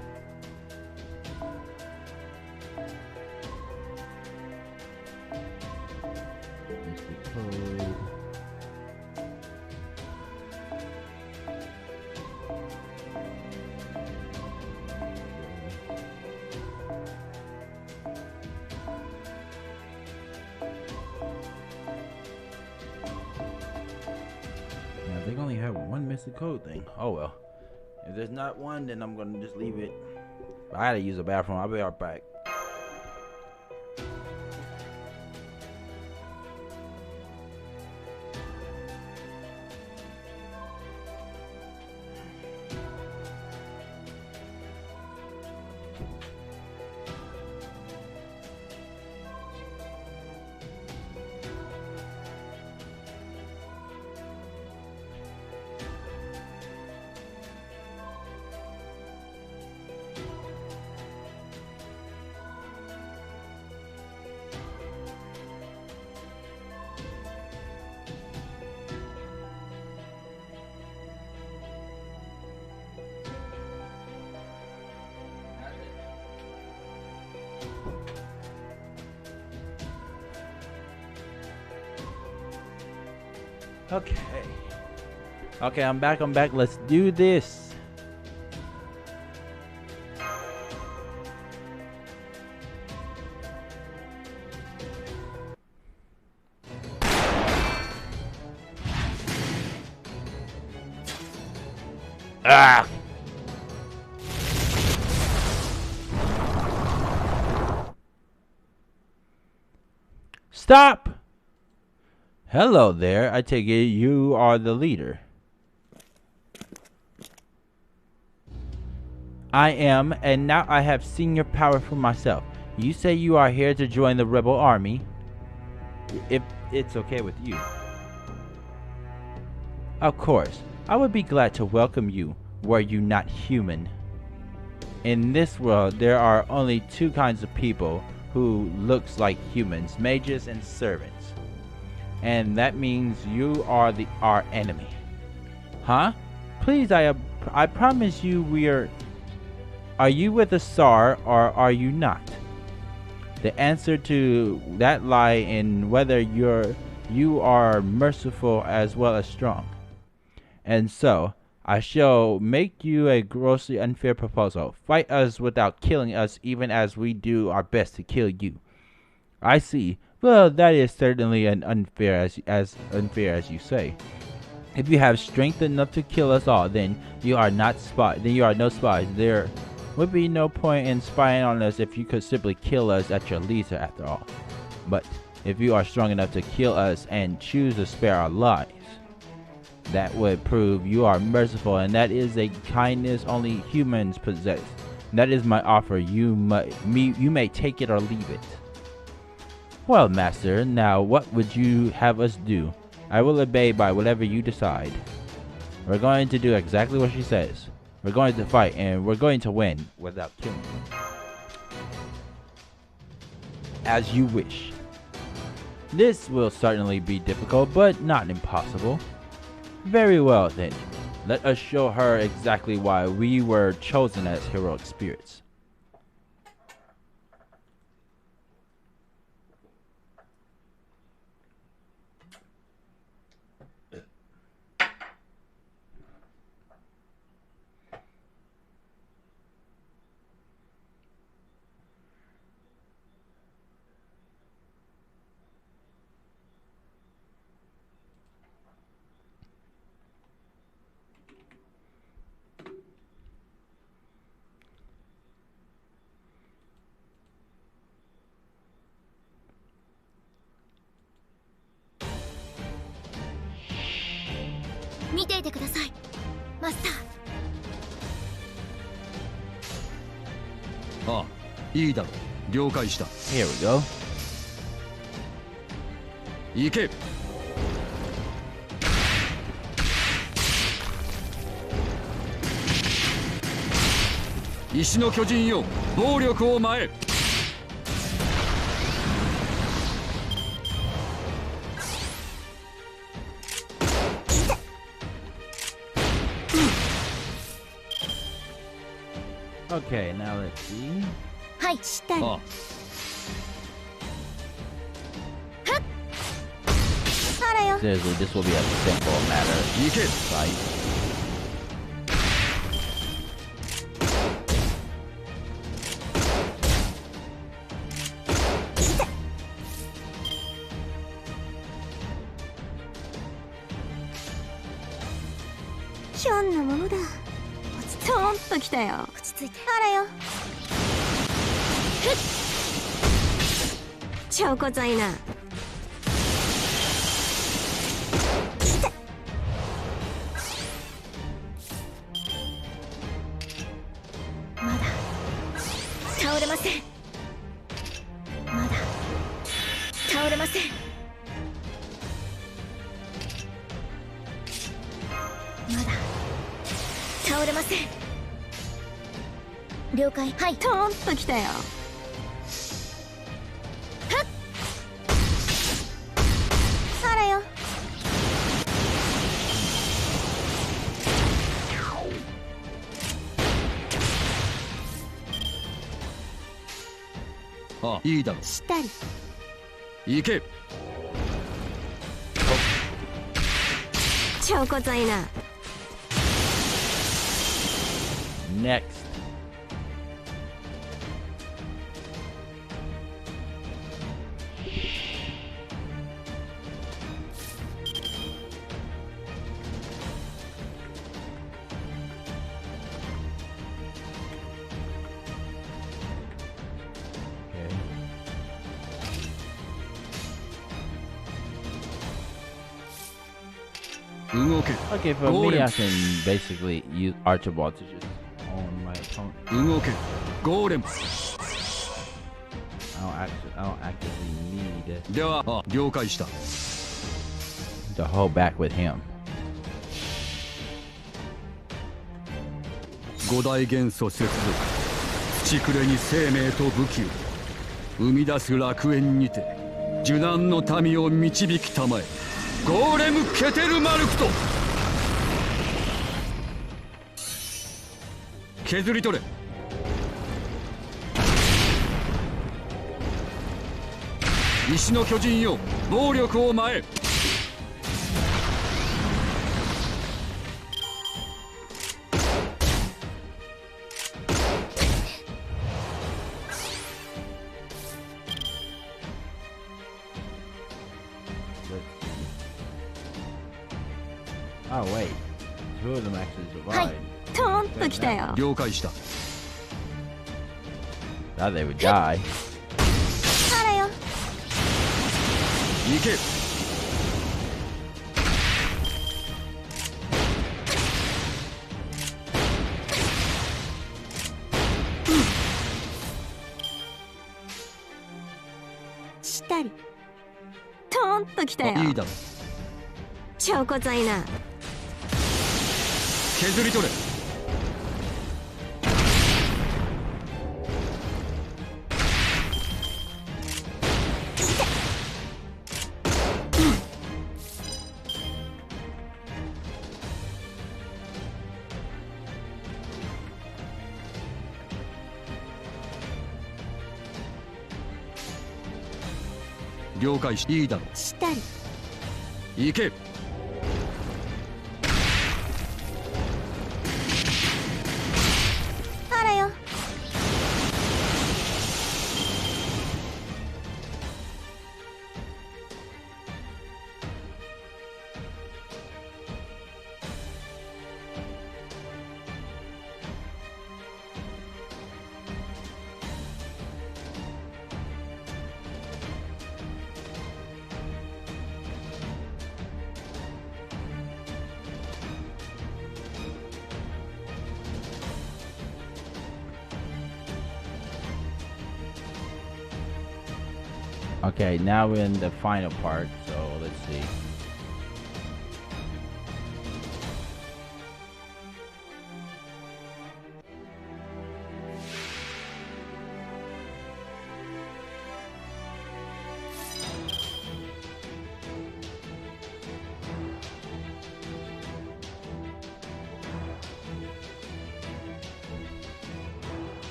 Speaker 1: They only have one missing code thing. Oh well. If there's not one, then I'm gonna just leave it. I gotta use the bathroom. I'll be right back. Okay, I'm back. Let's do this. Ah! Stop! Hello there. I take it you are the leader. I am, and now I have seen your power for myself. You say you are here to join the rebel army. If it's okay with you. Of course, I would be glad to welcome you, were you not human. In this world, there are only two kinds of people who looks like humans, mages and servants. And that means you are our enemy. Huh? Please, I promise you Are you with the Tsar or are you not? The answer to that lie in whether you are merciful as well as strong. And so, I shall make you a grossly unfair proposal. Fight us without killing us, even as we do our best to kill you. I see. Well, that is certainly as unfair as you say. If you have strength enough to kill us all, then you are no spies. There would be no point in spying on us if you could simply kill us at your leisure after all. But if you are strong enough to kill us and choose to spare our lives, that would prove you are merciful, and that is a kindness only humans possess. That is my offer. You may take it or leave it. Well, master, now what would you have us do? I will obey by whatever you decide. We're going to do exactly what she says. We're going to fight, and we're going to win without killing you. As you wish. This will certainly be difficult, but not impossible. Very well then. Let us show her exactly why we were chosen as heroic spirits. Here we go.
Speaker 2: 行け。石の巨人よ、暴力を前。
Speaker 1: Okay, now let's see.
Speaker 3: はい、したり。
Speaker 2: ああ、
Speaker 3: あらよ。
Speaker 1: Seriously, this will be a simple matter.
Speaker 2: 行け。
Speaker 1: Fight.
Speaker 3: ひょんなものだ。トーンときたよ。落ち着いて。あらよ。超こざいな。まだ倒れません。まだ倒れません。まだ倒れません。了解。はい、トーンときたよ。あらよ。
Speaker 2: ああ、いいだろ。
Speaker 3: したり。
Speaker 2: 行け。
Speaker 3: 超こざいな。
Speaker 1: Next. Okay, for me, I can basically use Archibald to just own my opponent.
Speaker 2: 動け。ゴーレム。
Speaker 1: I don't actively need
Speaker 2: では、ああ、了解した。
Speaker 1: to hold back with him.
Speaker 2: 五大元素接続。土くれに生命と武器を生み出す楽園にて受難の民を導きたまえ。ゴーレムケテルマルクと削り取れ。石の巨人よ、暴力を前。
Speaker 1: Oh wait, two of them actually
Speaker 3: はい
Speaker 1: survived.
Speaker 3: トーンときたよ。
Speaker 2: 了解した。
Speaker 1: Now they would die.
Speaker 3: あらよ。
Speaker 2: 行け。
Speaker 3: したり。トーンときたよ。
Speaker 2: いいだろ。
Speaker 3: 超こざいな。
Speaker 2: 削り取れ。了解し、いいだろ。
Speaker 3: したり。
Speaker 2: 行け。
Speaker 3: あらよ。
Speaker 1: Okay, now we're in the final part, so see.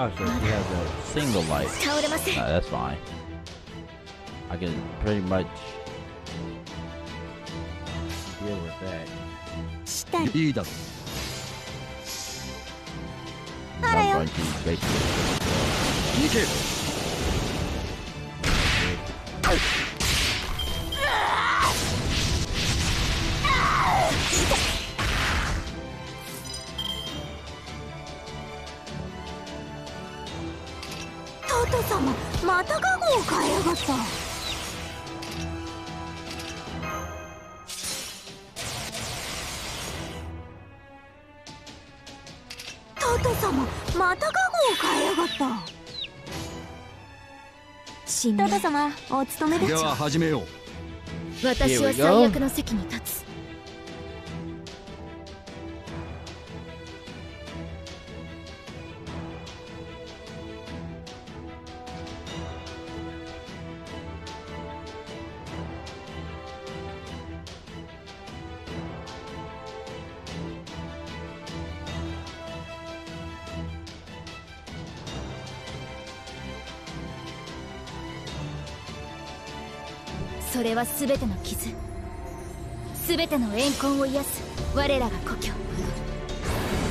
Speaker 1: Oh, so he has a single light. That's fine. I can pretty much deal with that.
Speaker 2: いいだろ
Speaker 1: I'm going to basically
Speaker 2: 行け
Speaker 3: トト様、またカゴを変えやがった。トト様、またカゴを変えやがった。トト様、お務めで
Speaker 2: では始めよう。
Speaker 3: 私は最悪の席に立つ。それは全ての傷、全ての怨恨を癒す我らが故郷。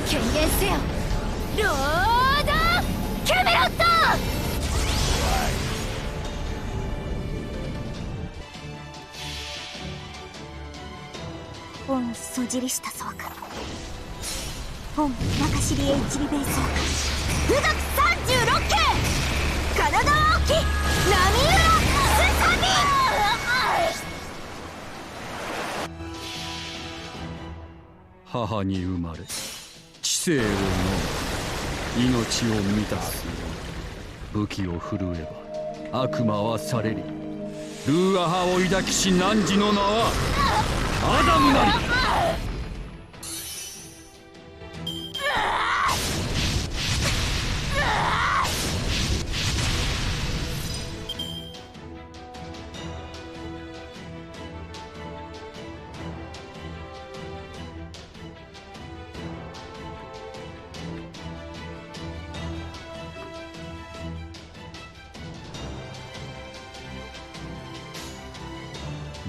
Speaker 3: 権限せよ、ロード・キャメロット。本そじりしたそうか。本中知り H リベース富岳36系神奈川沖波浦すさび。
Speaker 2: 母に生まれ知性を飲み命を満たす武器を振るえば悪魔は去れり。ルーア派を抱きし汝の名はアダムなり。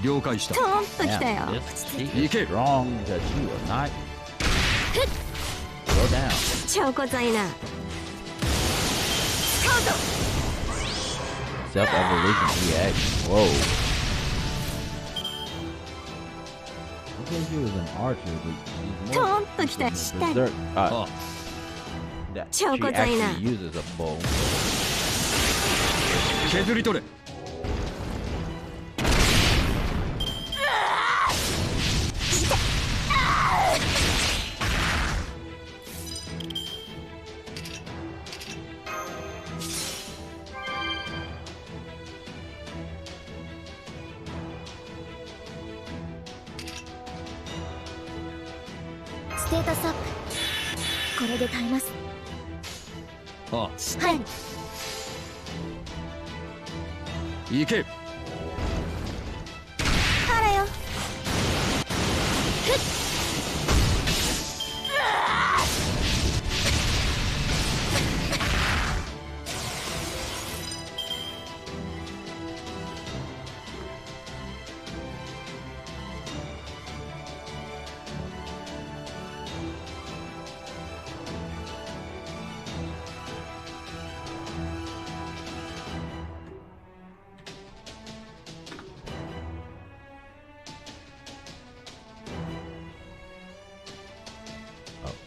Speaker 2: 了解した。
Speaker 3: トンときたよ。
Speaker 2: 行け。
Speaker 3: 超こざいな。スカウト。
Speaker 1: Self-evolution EX. Whoa. Okay, he was an archer, but he's more
Speaker 3: トンときた。したり。
Speaker 1: That she actually uses a bow.
Speaker 2: 削り取れ。
Speaker 3: ステータスアップ。これで耐えます。
Speaker 2: ああ、
Speaker 3: はい。
Speaker 2: 行け。
Speaker 3: からよ。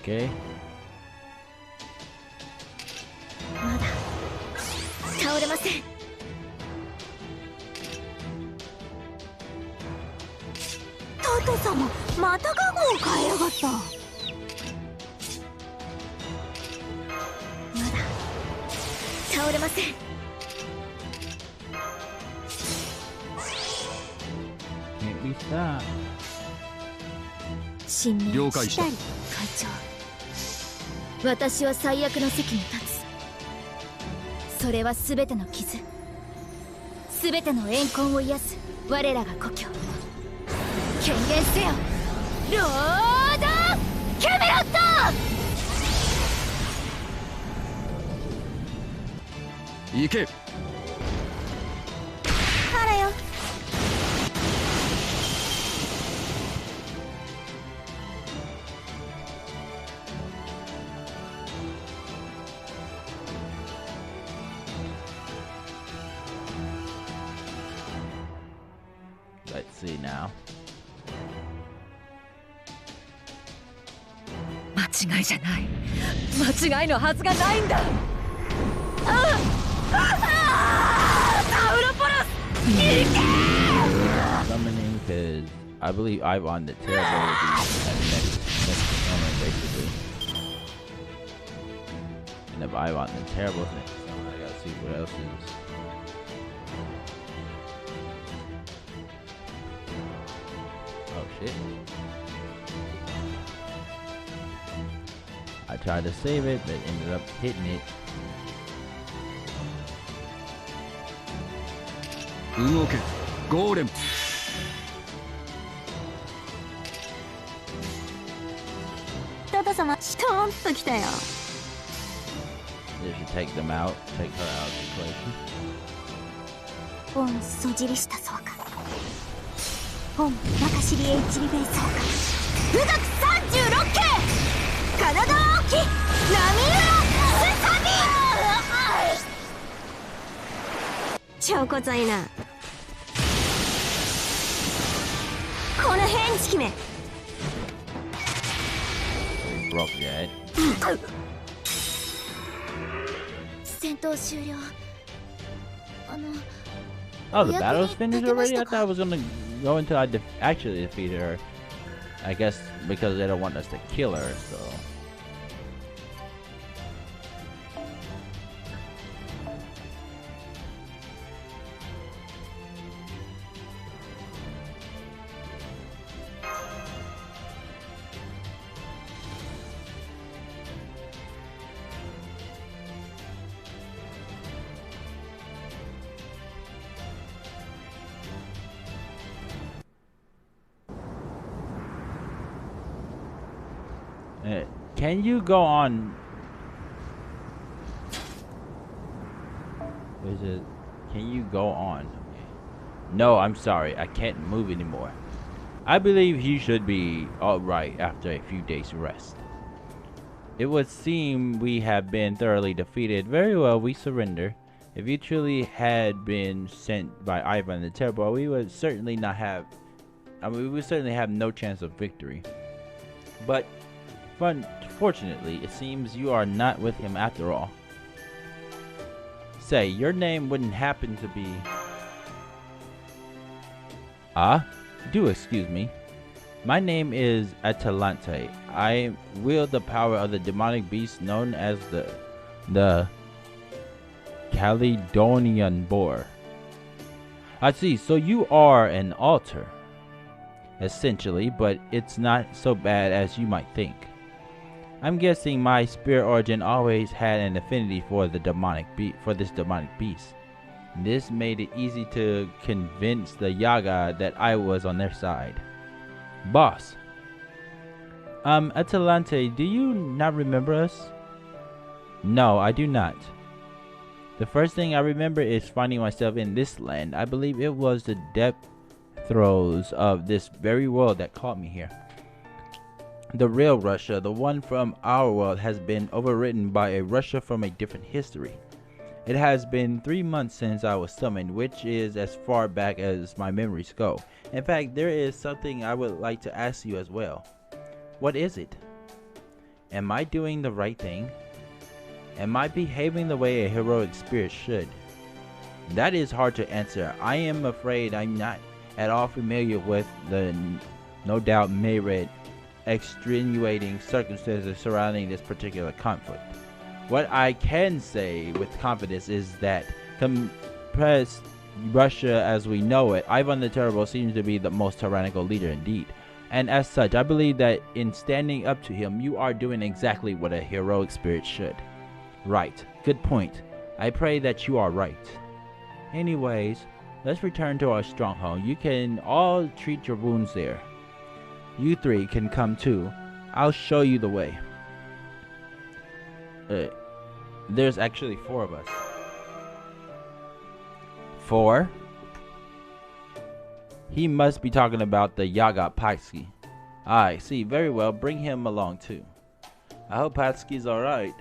Speaker 1: Okay.
Speaker 3: まだ倒れません。トト様、またカゴを変えやがった。まだ倒れません。
Speaker 1: Please stop.
Speaker 3: 信念したり会長、私は最悪の席に立つ。それは全ての傷、全ての怨恨を癒す我らが故郷。権限せよ、ロード・キャメロット。
Speaker 2: 行け。
Speaker 3: あらよ。
Speaker 1: Let's see now.
Speaker 4: 間違いじゃない。間違いのはずがないんだ。タウロポロス、行け
Speaker 1: Summoning, because I believe Ivan the Terrible will be at next summon, basically. And if Ivan the Terrible is next summon, I gotta see what else is. Oh shit. I tried to save it, but ended up hitting it.
Speaker 2: 動け、ゴーレム。
Speaker 3: トト様、ストーンと来たよ。
Speaker 1: They should take them out, take her out of the equation.
Speaker 3: 本そじりしたそうか。本中知り H リベイそうか。富岳36系体大き波浦スサビ。超こざいな。この変地姫。
Speaker 1: Broke that.
Speaker 3: 戦闘終了。
Speaker 1: Oh, the battle's finished already? I thought I was gonna go until I actually defeated her. I guess because they don't want us to kill her, so. Can you go on? Is it? Can you go on? No, I'm sorry. I can't move anymore. I believe he should be alright after a few days rest. It would seem we have been thoroughly defeated. Very well, we surrender. If you truly had been sent by Ivan the Terrible, we would certainly not have. We would certainly have no chance of victory. But fortunately, it seems you are not with him after all. Say, your name wouldn't happen to be... do excuse me. My name is Atalante. I wield the power of the demonic beast known as the Caledonian Boar. I see, so you are an altar. Essentially, but it's not so bad as you might think. I'm guessing my spirit origin always had an affinity for the demonic this demonic beast. This made it easy to convince the Yaga that I was on their side. Boss. Atalante, do you not remember us? No, I do not. The first thing I remember is finding myself in this land. I believe it was the depth throes of this very world that caught me here. The real Russia, the one from our world, has been overwritten by a Russia from a different history. It has been 3 months since I was summoned, which is as far back as my memories go. In fact, there is something I would like to ask you as well. What is it? Am I doing the right thing? Am I behaving the way a heroic spirit should? That is hard to answer. I am afraid I'm not at all familiar with the no doubt myriad extenuating circumstances surrounding this particular conflict. What I can say with confidence is that Russia as we know it, Ivan the Terrible seems to be the most tyrannical leader indeed. And as such, I believe that in standing up to him, you are doing exactly what a heroic spirit should. Right. Good point. I pray that you are right. Anyways, let's return to our stronghold. You can all treat your wounds there. You three can come too. I'll show you the way. There's actually 4 of us. 4? He must be talking about the Yaga Patsky. I see. Very well. Bring him along too. I hope Patsky's alright.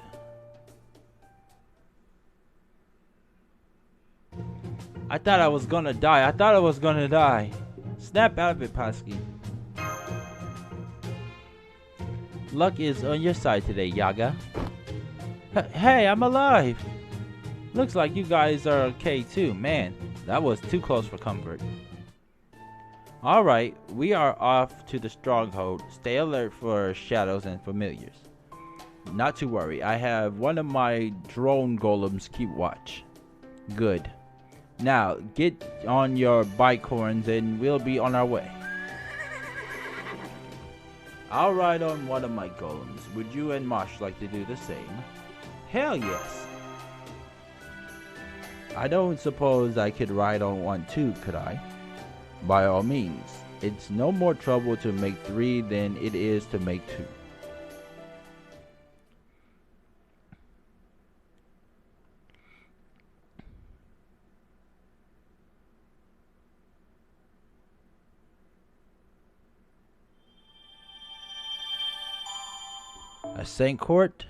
Speaker 1: I thought I was gonna die. Snap out of it, Patsky. Luck is on your side today, Yaga. Hey, I'm alive. Looks like you guys are okay too. Man, that was too close for comfort. Alright, we are off to the stronghold. Stay alert for shadows and familiars. Not to worry, I have one of my drone golems keep watch. Good. Now, get on your bike horns and we'll be on our way. I'll ride on one of my golems. Would you and Mosh like to do the same? Hell yes! I don't suppose I could ride on one too, could I? By all means. It's no more trouble to make 3 than it is to make 2. A Saint Court?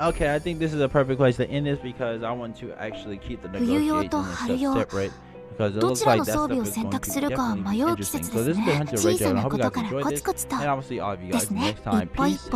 Speaker 1: Okay, I think this is a perfect place to end this because I want to actually keep the negotiations and stuff separate because it looks like that stuff is going to be definitely interesting. So this has been Hunter Rachel and I hope you guys enjoyed this and I will see all of you guys next time. Peace.